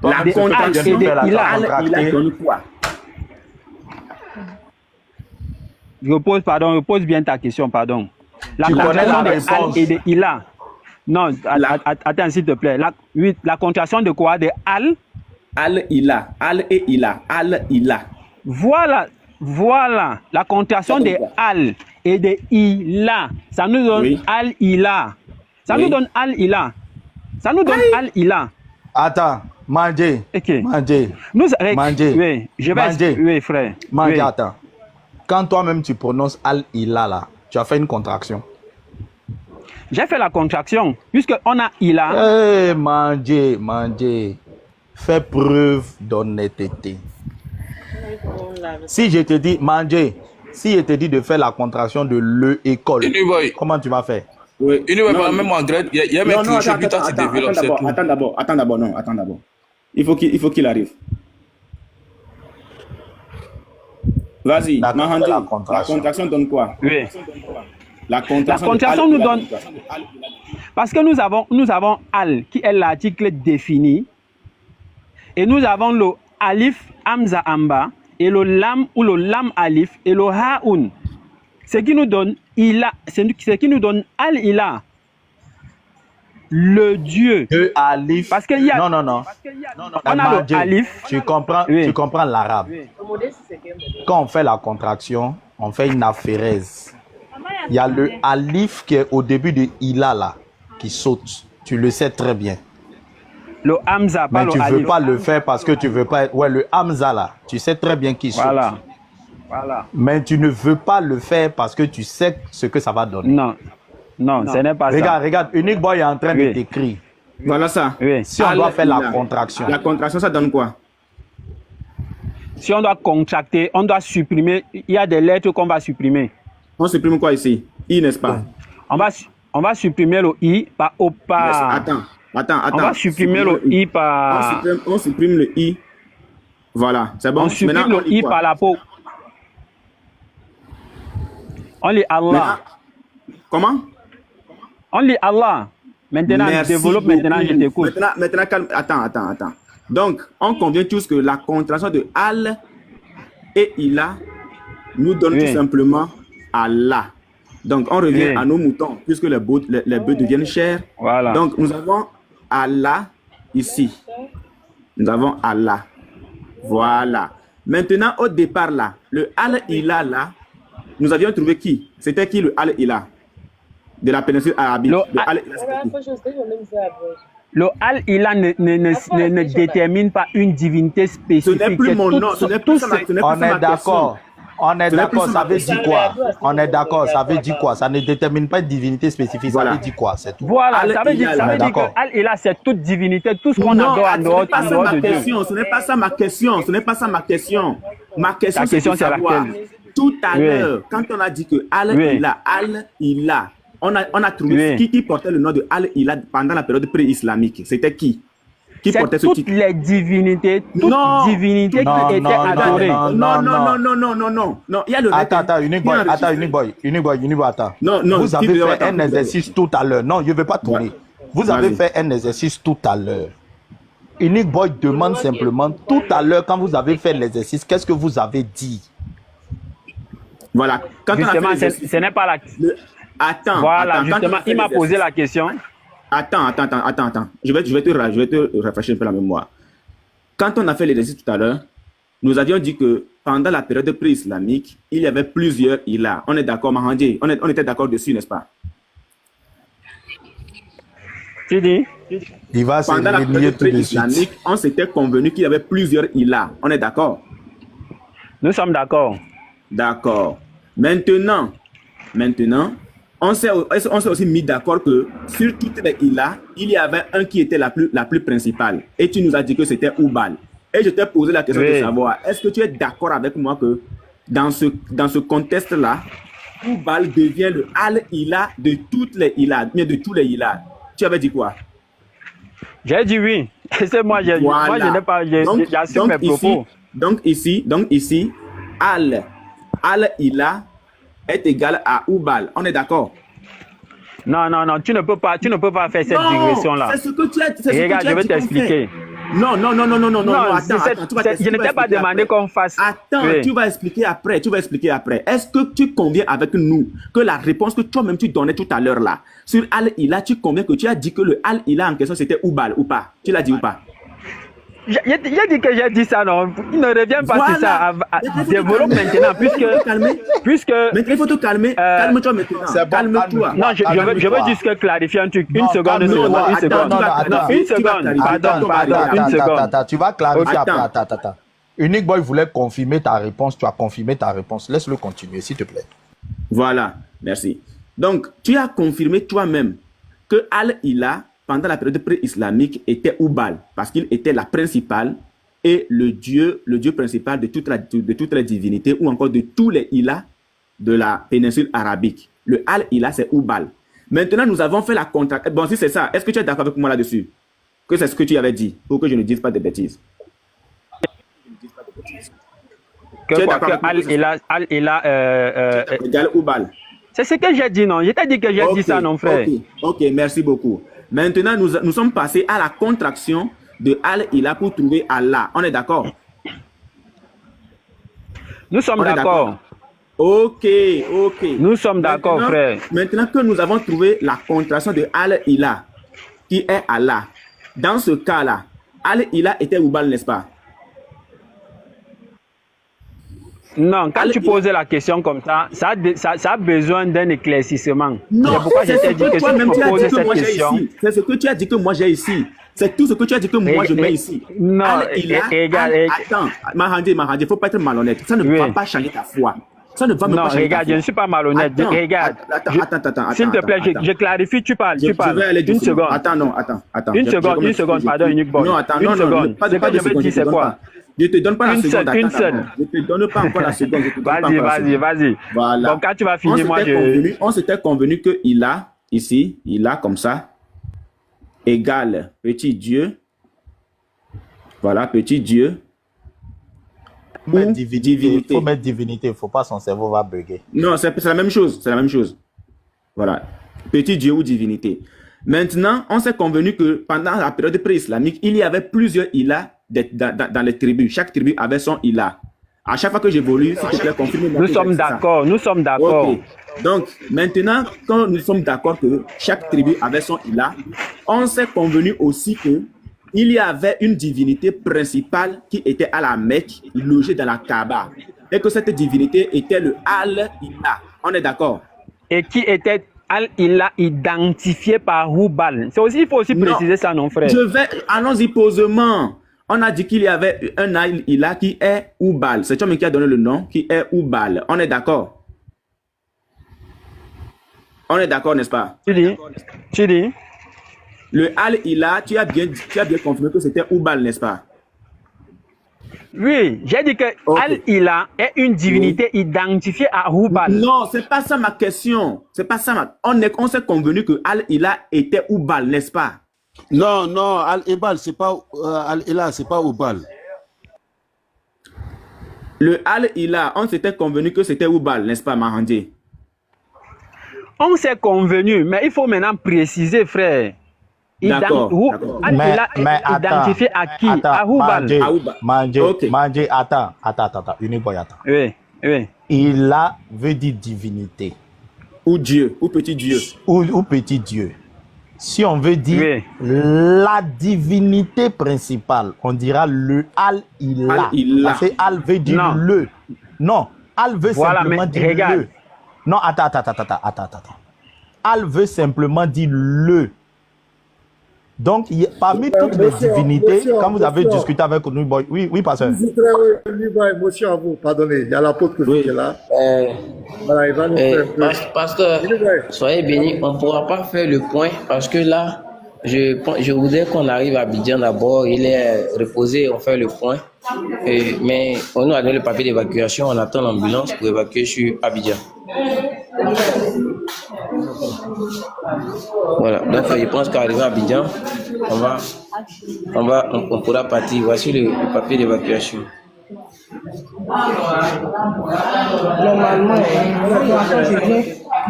La contraction de Al-Ilah donne quoi? Je pose bien ta question, pardon. La contraction de Al et de Ilah. Non, attends s'il te plaît. La contraction de quoi? De Al? Al-Ilah. Al et Ilah. Al-Ilah. Voilà. La contraction de Al et de Ilah. Ça nous donne Al-Ilah. Ça nous donne Al-Ilah. Attends, Mandé. Okay. Mandé. Oui, je vais. Oui, frère. Mandé, attends. Quand toi-même tu prononces Al-Ilah là, tu as fait une contraction. J'ai fait la contraction, puisqu'on a Ilah. Mandé. Fais preuve d'honnêteté. Si je te dis, Mandé, si je te dis de faire la contraction de l'école, comment tu vas faire? Oui. Même en grade, il y a même quelque chose qui t'a développé. Attends d'abord. Il faut qu'il arrive. Vas-y, Mahandi, la contraction donne quoi? Oui. La contraction nous donne... Parce que nous avons Al, qui est l'article défini. Et nous avons le Alif Hamza Amba, et le Lam ou le Lam Alif, et le Ha'un. Ce qui nous donne Ilah, ce qui nous donne Al-Ilah. Le Dieu. Le Alif. Parce qu'il y a... Non. On a le Alif. Tu comprends l'arabe. Oui. Quand on fait la contraction, on fait une aphérèse. Il y a le Alif qui est au début de Ilah là, qui saute. Tu le sais très bien. Le Hamza, pas le Alif. Mais tu ne veux pas le faire parce que tu ne veux pas être... Ouais, le Hamza là, tu sais très bien qu'il saute. Voilà. Mais tu ne veux pas le faire parce que tu sais ce que ça va donner. Non, ce n'est pas ça. Regarde, Unique Boy est en train de t'écrire. Voilà ça. Oui. Si on doit faire la contraction. La contraction, ça donne quoi? Si on doit contracter, on doit supprimer. Il y a des lettres qu'on va supprimer. On supprime quoi ici? I, n'est-ce pas? On va supprimer le I par O par... Attends. On va supprimer le I par... On supprime le I. Voilà, c'est bon. On supprime le I par la peau. On lit Allah. Comment? On lit Allah. Maintenant, je développe, maintenant je t'écoute. Maintenant, calme. Attends. Donc, on convient tous que la contraction de Al et Ilah nous donne tout simplement Allah. Donc, on revient à nos moutons, puisque les bœufs deviennent chers. Voilà. Donc, nous avons Allah ici. Nous avons Allah. Voilà. Maintenant, au départ, là, le Al-Ilah, là, nous avions trouvé qui? C'était qui le Al-Ilah de la péninsule arabique? Le Al-Ilah ne détermine pas une divinité spécifique. Ce n'est plus mon nom. On est d'accord. Ça veut dire quoi? On est d'accord, ça veut dire quoi? Ça ne détermine pas une divinité spécifique, ça veut dire quoi? C'est tout. Voilà, ça veut dire que Al-Ilah, c'est toute divinité, tout ce qu'on adore en dehors de Dieu. Ce n'est pas ça ma question. Ma question, c'est de savoir. Tout à l'heure, quand on a dit que Al-Ilah, on a trouvé qui portait le nom de Al-Ilah pendant la période pré-islamique. C'était qui? qui portait ce toutes titre. les divinités, toutes Non. divinités Non, qui étaient non, adorées. Non, il y a le Attends, Unique Boy, attends. Non, Vous avez fait attends, un exercice tout à l'heure. Non, je ne vais pas tourner. Vous avez fait un exercice tout à l'heure. Unique Boy demande simplement, tout à l'heure, quand vous avez fait l'exercice, qu'est-ce que vous avez dit? Voilà. Quand Justement, on a fait l'exercice, ce n'est pas la... Attends. Voilà, attends, quand justement, on a fait il m'a posé l'exercice- la question. Attends. Je vais te rafraîchir un peu la mémoire. Quand on a fait l'exercice tout à l'heure, nous avions dit que pendant la période pré-islamique, il y avait plusieurs ilahs. On est d'accord, Mahandi? On était d'accord dessus, n'est-ce pas? Tu dis? Il va se Pendant la réunir période tout de suite. pré-islamique, on s'était convenu qu'il y avait plusieurs ilahs. On est d'accord? Nous sommes d'accord. D'accord. Maintenant, on s'est aussi mis d'accord que sur toutes les ilahs, il y avait un qui était la plus principale. Et tu nous as dit que c'était Oubal. Et je t'ai posé la question de savoir, est-ce que tu es d'accord avec moi que dans ce contexte-là, Oubal devient le Al-Ilah de toutes les ilahs, bien de tous les ilahs. Tu avais dit quoi? J'ai dit oui. C'est moi, moi, je n'ai pas... J'assume mes propos. Donc ici, Al-Ilah est égal à Oubal. On est d'accord? Non, tu ne peux pas faire cette digression-là. C'est ce que tu as dit. Regarde, je vais t'expliquer. Non, attends, je ne t'ai pas demandé qu'on fasse. Attends, tu vas expliquer après. Est-ce que tu conviens avec nous que la réponse que toi-même tu donnais tout à l'heure là, sur Al-Ilah, tu conviens que tu as dit que le Al-Ilah en question c'était Oubal ou pas? Tu l'as dit ou pas? J'ai dit que j'ai dit ça, non. Il ne revient pas sur ça. Développe maintenant, puisque... Maintenant, il faut te calmer. Calme-toi maintenant. Calme-toi. Non, je veux juste clarifier un truc. Une seconde. Pardon. Tu vas clarifier après. Attends. Unique Boy voulait confirmer ta réponse. Tu as confirmé ta réponse. Laisse-le continuer, s'il te plaît. Voilà, merci. Donc, tu as confirmé toi-même que Al-Ilah, pendant la période pré-islamique, était Oubal, parce qu'il était la principale et le dieu principal de toutes les divinités, ou encore de tous les Ilahs de la péninsule arabique. Le Al-Ilah, c'est Oubal. Maintenant, nous avons fait la contraction. Bon, si c'est ça, est-ce que tu es d'accord avec moi là-dessus? Que c'est ce que tu avais dit, pour que je ne dise pas de bêtises. Al-Ilah... égal Oubal. C'est ce que j'ai dit, non? Je t'ai dit que j'ai dit ça, non, frère. Ok, merci beaucoup. Maintenant, nous sommes passés à la contraction de Al-Ilah pour trouver Allah. On est d'accord? Nous sommes d'accord. Ok. Nous sommes d'accord, frère. Maintenant que nous avons trouvé la contraction de Al-Ilah, qui est Allah, dans ce cas-là, Al-Ilah était Oubal, n'est-ce pas? Non, quand tu poses la question comme ça, ça a besoin d'un éclaircissement. Non, c'est pourquoi je t'ai dit que si tu me poses cette question... C'est ce que tu as dit que moi j'ai ici. C'est tout ce que tu as dit que moi je mets ici. Non, attends, Mahandi, il ne faut pas être malhonnête. Ça ne va pas changer ta foi. Ça ne va même pas changer ta foi. Je ne suis pas malhonnête. Regarde. Attends. S'il te plaît, je clarifie, tu parles. Je vais aller une seconde. Attends. Une seconde, pardon, Unique Boy. Non, attends, une seconde. Pas de seconde. C'est quoi? Je te donne pas la seconde. Une seule. Je te donne pas encore la seconde. Vas-y. Voilà. Donc quand tu vas finir, on s'était convenu que il a comme ça, égale petit Dieu. Voilà, petit Dieu. Ou divinité. Il faut mettre divinité. Il ne faut pas, son cerveau va bugger. Non, c'est la même chose. Voilà. Petit Dieu ou divinité. Maintenant, on s'est convenu que pendant la période pré-islamique, il y avait plusieurs ilahs dans les tribus. Chaque tribu avait son ilah. À chaque fois que j'évolue, s'il te plaît, confirme-moi. Nous sommes d'accord. Okay. Donc, maintenant, quand nous sommes d'accord que chaque tribu avait son ilah, on s'est convenu aussi que il y avait une divinité principale qui était à la Mecque, logée dans la Kaaba. Et que cette divinité était le Al-Ilah. On est d'accord? Et qui était Al-Ilah identifié par Oubal. Il faut aussi préciser ça, non, frère? Allons-y posément. On a dit qu'il y avait un Al-Ilah qui est Oubal. C'est toi qui a donné le nom, qui est Oubal. On est d'accord? On est d'accord, n'est-ce pas? Tu dis? Le Al-Ilah, tu as bien confirmé que c'était Oubal, n'est-ce pas? Oui, j'ai dit que Al-Ilah est une divinité identifiée à Oubal. Non, c'est pas ça ma question. C'est pas ça. On s'est convenu que Al-Ilah était Oubal, n'est-ce pas? Non, non, Al-Ebal, c'est pas Al-Ela, c'est pas Oubal. Le Al-Ila, on s'était convenu que c'était Oubal, n'est-ce pas, Mahandi? On s'est convenu, mais il faut maintenant préciser, frère. D'accord. Mais identifié à qui? À Oubal. Mangé, attends. Uniboy, attends. Oui. Ila veut dire divinité. Ou Dieu, ou petit Dieu. Ou petit Dieu. Si on veut dire la divinité principale, on dira le Al-Ila. Parce que Al veut dire le. Non, Al veut simplement dire le. Non, attends. Al veut simplement dire le. Donc, parmi toutes les divinités, quand vous avez discuté avec nous, oui, pasteur. Émotion à vous, pardonnez, il y a l'apôtre que qui est là. Voilà, il va nous faire pasteur, soyez bénis, on ne pourra pas faire le point parce que là, je voudrais qu'on arrive à Abidjan d'abord, il est reposé, on fait le point. Mais on nous a donné le papier d'évacuation, on attend l'ambulance pour évacuer sur Abidjan. Voilà, donc je pense qu'arrivé à Abidjan, on pourra partir. Voici le papier d'évacuation. Normalement,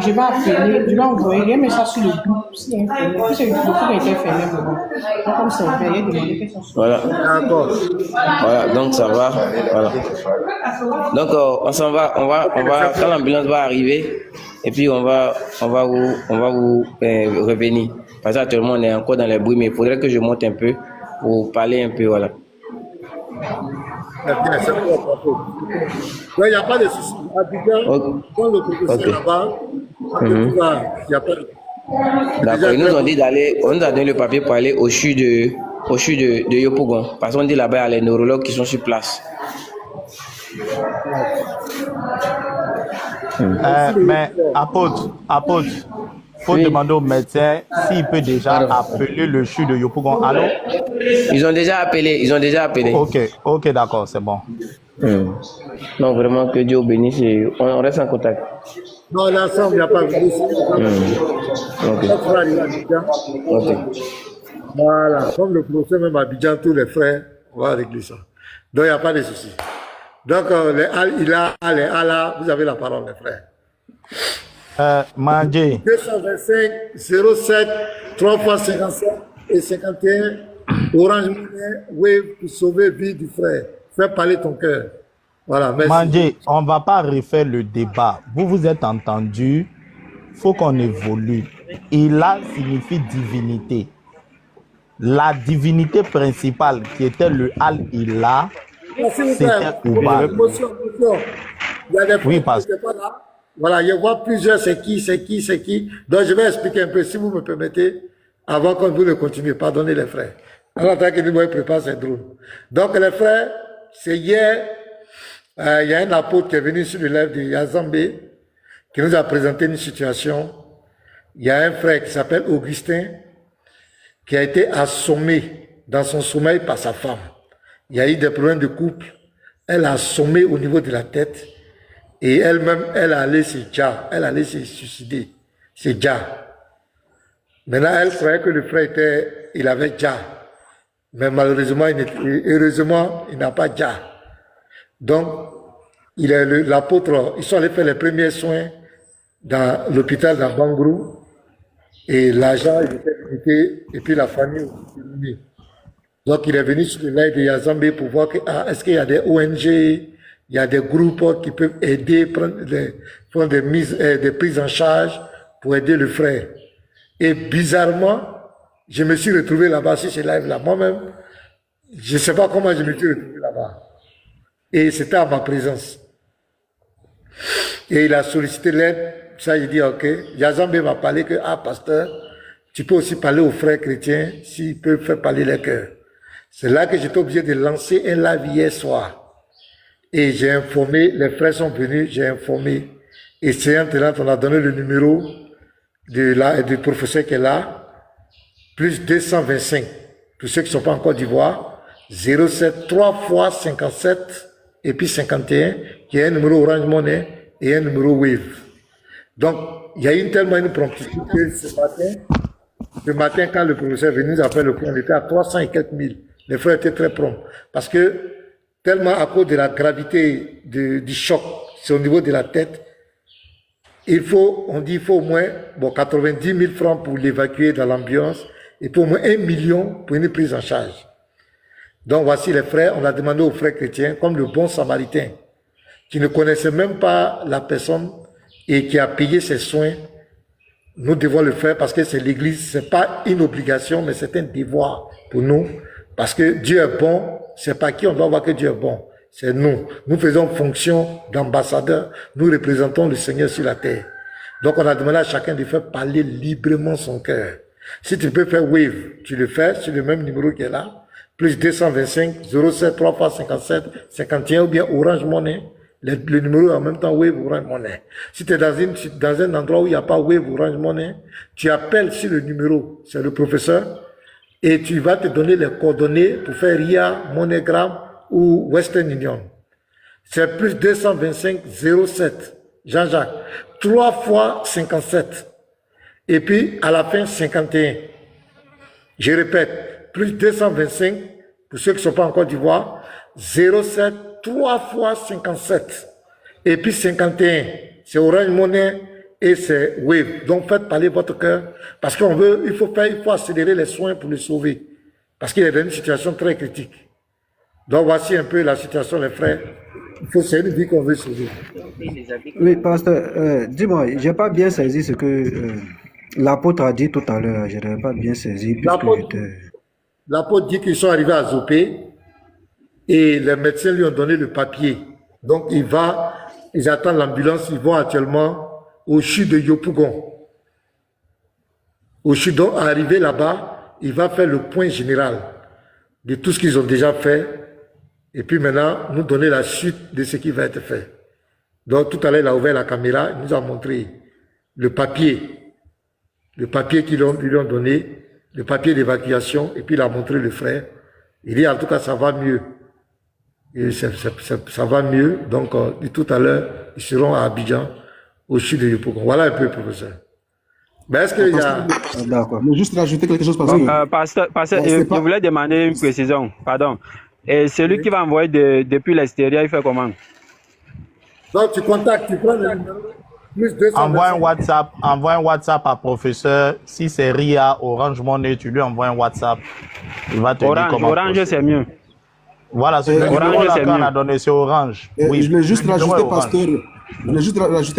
je vais appeler, je vais envoyer un message sur le groupe. Si le groupe a été fermé, comme c'est ouvert, il y a demandé que ça soit. Voilà, donc ça va. Voilà. Donc on s'en va, on va, quand l'ambulance va arriver, et puis on va vous revenir. Parce qu'actuellement on est encore dans les bruits, mais il faudrait que je monte un peu pour parler un peu, voilà. Il n'y a pas de souci. Abidjan, quand le professeur là-bas, il n'y a pas de... D'accord, ils nous ont dit d'aller, on nous a donné le papier pour aller au CHU de Yopougon. Parce qu'on dit là-bas, il y a les neurologues qui sont sur place. Mais apôtre, faut demander au médecin s'il peut déjà appeler le CHU de Yopougon. Allô? Ils ont déjà appelé. Ok, d'accord, c'est bon. Non, vraiment, que Dieu bénisse et on reste en contact. Non, l'ensemble, il n'y a pas de souci. Voilà, comme le procès même à Abidjan, tous les frères, on va régler ça. Donc, il n'y a pas de souci. Donc, les Al-Ila, vous avez la parole, les frères. Mangé. 225 07 3 fois 57 et 51 Orange Money Wave pour sauver vie du frère. Fais parler ton cœur. Voilà, merci. Mangé, on ne va pas refaire le débat. Vous êtes entendu. Il faut qu'on évolue. Ila signifie divinité. La divinité principale qui était le Al-Ila, c'était Oubal. Il y a des oui, parce que voilà, je vois plusieurs, c'est qui. Donc, je vais expliquer un peu, si vous me permettez, avant que vous ne continuiez. Pardonnez les frères. Alors, tant que nous prépare, c'est drôle. Donc, les frères, c'est hier, il y a un apôtre qui est venu sur le live de Yazambé, qui nous a présenté une situation. Il y a un frère qui s'appelle Augustin, qui a été assommé dans son sommeil par sa femme. Il y a eu des problèmes de couple. Elle a assommé au niveau de la tête. Et elle-même, elle allait se suicider. C'est Dja. Maintenant, elle croyait que le frère il avait Dja. Mais malheureusement, heureusement, il n'a pas Dja. Donc, l'apôtre, ils sont allés faire les premiers soins dans l'hôpital d'Ambangrou. Et l'agent, il était limité, et puis la famille aussi. Donc, il est venu sur le live de Yazambé pour voir est-ce qu'il y a des ONG, il y a des groupes qui peuvent aider, font des prises en charge pour aider le frère. Et bizarrement, je me suis retrouvé là-bas sur ce live-là. Moi-même, je ne sais pas comment je me suis retrouvé là-bas. Et c'était à ma présence. Et il a sollicité l'aide. Ça, il dit, ok. Yazambé m'a parlé que, pasteur, tu peux aussi parler aux frères chrétiens s'ils peuvent faire parler les cœurs. C'est là que j'étais obligé de lancer un live hier soir. Et j'ai informé, les frères sont venus, j'ai informé. Et c'est maintenant on a donné le numéro du professeur qui est là, plus 225, pour ceux qui ne sont pas en Côte d'Ivoire, 07 3 fois 57 et puis 51, qui est un numéro Orange Money et un numéro Wave. Donc, il y a eu tellement une promptitude ce matin, Ce matin, quand le professeur est venu nous a fait le cours, on était à 300 et quelques mille. Les frères étaient très prompts. Parce que, tellement à cause de la gravité du choc, c'est au niveau de la tête, on dit il faut au moins 90 000 francs pour l'évacuer dans l'ambiance et pour au moins 1 million pour une prise en charge. Donc voici les frères, on a demandé aux frères chrétiens, comme le bon samaritain, qui ne connaissait même pas la personne et qui a payé ses soins. Nous devons le faire parce que c'est l'église, c'est pas une obligation, mais c'est un devoir pour nous. Parce que Dieu est bon, c'est pas qui on doit voir que Dieu est bon. C'est nous. Nous faisons fonction d'ambassadeurs. Nous représentons le Seigneur sur la terre. Donc on a demandé à chacun de faire parler librement son cœur. Si tu peux faire Wave, tu le fais sur le même numéro qui est là. Plus 225 07 3 x 57 51 ou bien Orange Money. Le numéro est en même temps Wave Orange Money. Si tu es dans un endroit où il n'y a pas Wave Orange Money, tu appelles sur le numéro, c'est le professeur, et tu vas te donner les coordonnées pour faire RIA, MoneyGram ou Western Union. C'est plus 225 07, Jean-Jacques, 3 fois 57. Et puis, à la fin, 51. Je répète, plus 225, pour ceux qui ne sont pas en Côte d'Ivoire, 07, 3 fois 57. Et puis 51, c'est Orange Money et c'est Wave. Donc, faites parler votre cœur, parce il faut accélérer les soins pour le sauver. Parce qu'il est dans une situation très critique. Donc, voici un peu la situation, les frères. C'est une vie qu'on veut sauver. Oui, pasteur, dis-moi, j'ai pas bien saisi ce que l'apôtre a dit tout à l'heure. Je n'avais pas bien saisi. L'apôtre dit qu'ils sont arrivés à Zopé et les médecins lui ont donné le papier. Donc, ils attendent l'ambulance, ils vont actuellement au CHU de Yopougon. Au CHU, donc, arrivé là-bas, il va faire le point général de tout ce qu'ils ont déjà fait. Et puis maintenant, nous donner la suite de ce qui va être fait. Donc tout à l'heure, il a ouvert la caméra, il nous a montré le papier qu'ils lui ont donné, le papier d'évacuation, et puis il a montré le frère. Il dit en tout cas, ça va mieux. Et ça va mieux. Donc tout à l'heure, ils seront à Abidjan, au sud de Yopougon. Voilà un peu, professeur. Mais est-ce qu'il y a... D'accord. Mais juste rajouter quelque chose parce que... Pasteur, je voulais demander une précision. Pardon. Et celui qui va envoyer depuis l'extérieur, il fait comment? Donc tu contactes, tu prends le numéro. Envoie un WhatsApp à professeur. Si c'est RIA, Orange Money, tu lui envoies un WhatsApp. Il va te dire comment. Orange, c'est mieux. Voilà, c'est le numéro là qu'on a donné, c'est Orange. Oui, je voulais juste rajouter,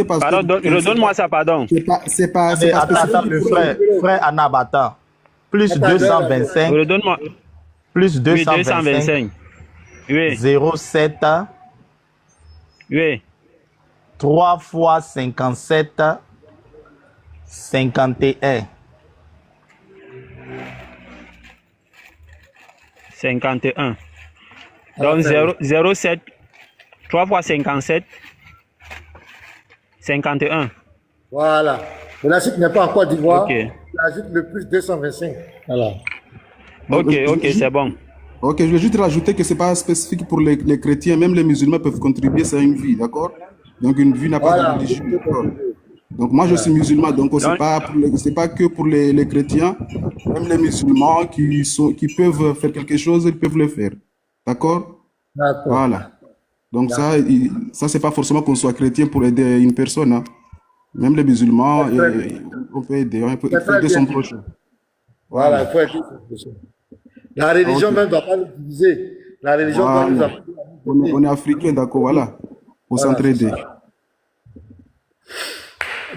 pasteur. Pardon, redonne-moi ça, pardon. C'est pas attends, le frère Anabata. Plus 225. Redonne-moi. Plus 225. Oui. 07. Oui. 3 fois 57. 51. 51. Donc 07. 3 fois 57. 51. Voilà. Mais là, si tu n'es pas en Côte d'Ivoire, okay. Tu ajoutes le plus 225. Voilà. Ok, c'est bon. Ok, je vais juste rajouter que ce n'est pas spécifique pour les chrétiens, même les musulmans peuvent contribuer, c'est une vie, d'accord? Donc une vie n'a pas de religion. Donc moi je suis musulman, donc ce n'est pas que pour les chrétiens, même les musulmans qui peuvent faire quelque chose, ils peuvent le faire. D'accord? Voilà. Donc ça c'est pas forcément qu'on soit chrétien pour aider une personne. Hein. Même les musulmans, on peut aider son prochain. Voilà, il faut aider son prochain. La religion même ne doit pas nous diviser. La religion doit nous appeler. On est africain, d'accord, voilà. Pour s'entraider.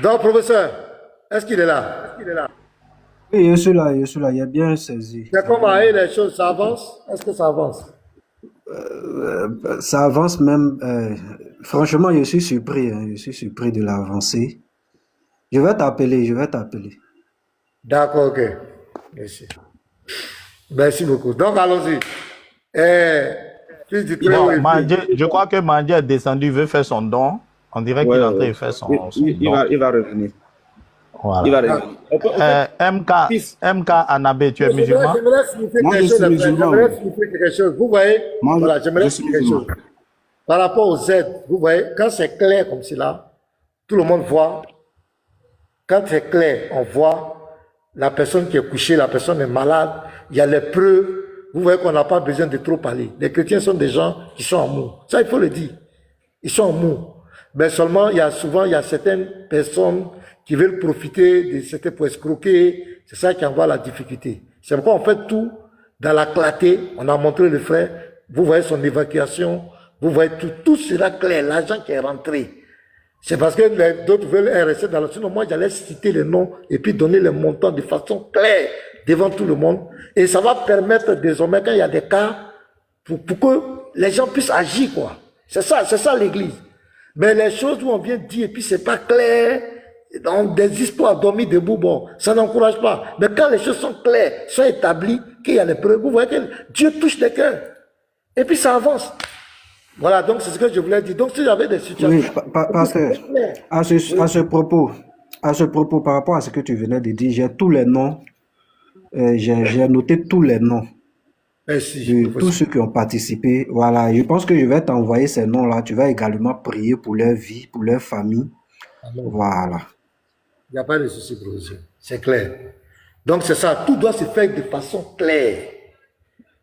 Donc, professeur, est-ce qu'il est là? Oui, je suis là, il a bien saisi. C'est comment les choses, ça avance? Est-ce que ça avance? Ça avance même. Franchement, je suis surpris de l'avancée. Je vais t'appeler. D'accord, ok. Merci. Merci beaucoup. Donc, allons-y. Je crois que Mandje est descendu, veut faire son don. On dirait qu'il est en train de faire son don. Il va revenir. Voilà. Il va revenir. MK Anabé, tu es musulman? Moi, je suis musulman. J'aimerais signifier quelque chose. Vous voyez, j'aimerais signifier quelque chose. Par rapport aux aides, vous voyez, quand c'est clair comme cela, tout le monde voit. Quand c'est clair, on voit. la personne qui est couchée, la personne est malade, il y a les preuves. Vous voyez qu'on n'a pas besoin de trop parler. Les chrétiens sont des gens qui sont en mou. Ça, il faut le dire. Ils sont en mou. Mais seulement, il y a certaines personnes qui veulent profiter de c'était pour escroquer. C'est ça qui envoie la difficulté. C'est pourquoi on fait tout dans la clarté. On a montré le frère. Vous voyez son évacuation. Vous voyez tout cela clair. L'argent qui est rentré. C'est parce que d'autres veulent rester dans le... Sinon, moi, j'allais citer les noms et puis donner les montants de façon claire devant tout le monde. Et ça va permettre désormais, quand il y a des cas, pour que les gens puissent agir, quoi. C'est ça l'église. Mais les choses où on vient dire et puis c'est pas clair, donc des histoires dormir debout, bon, ça n'encourage pas. Mais quand les choses sont claires, sont établies, qu'il y a les preuves, vous voyez que Dieu touche les cœurs. Et puis ça avance. Voilà, donc c'est ce que je voulais dire. Donc si j'avais des situations... Oui, pasteur, à ce propos, par rapport à ce que tu venais de dire, j'ai tous les noms, j'ai noté tous les noms de tous ceux qui ont participé. Voilà, je pense que je vais t'envoyer ces noms-là. Tu vas également prier pour leur vie, pour leur famille. Amen. Voilà. Il n'y a pas de souci, professeur. C'est clair. Donc c'est ça, tout doit se faire de façon claire.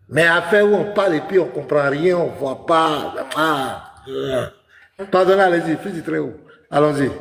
Mais affaire où on parle et puis on ne comprend rien, on ne voit pas. Pardonnez, allez-y, fils du très haut. Allons-y.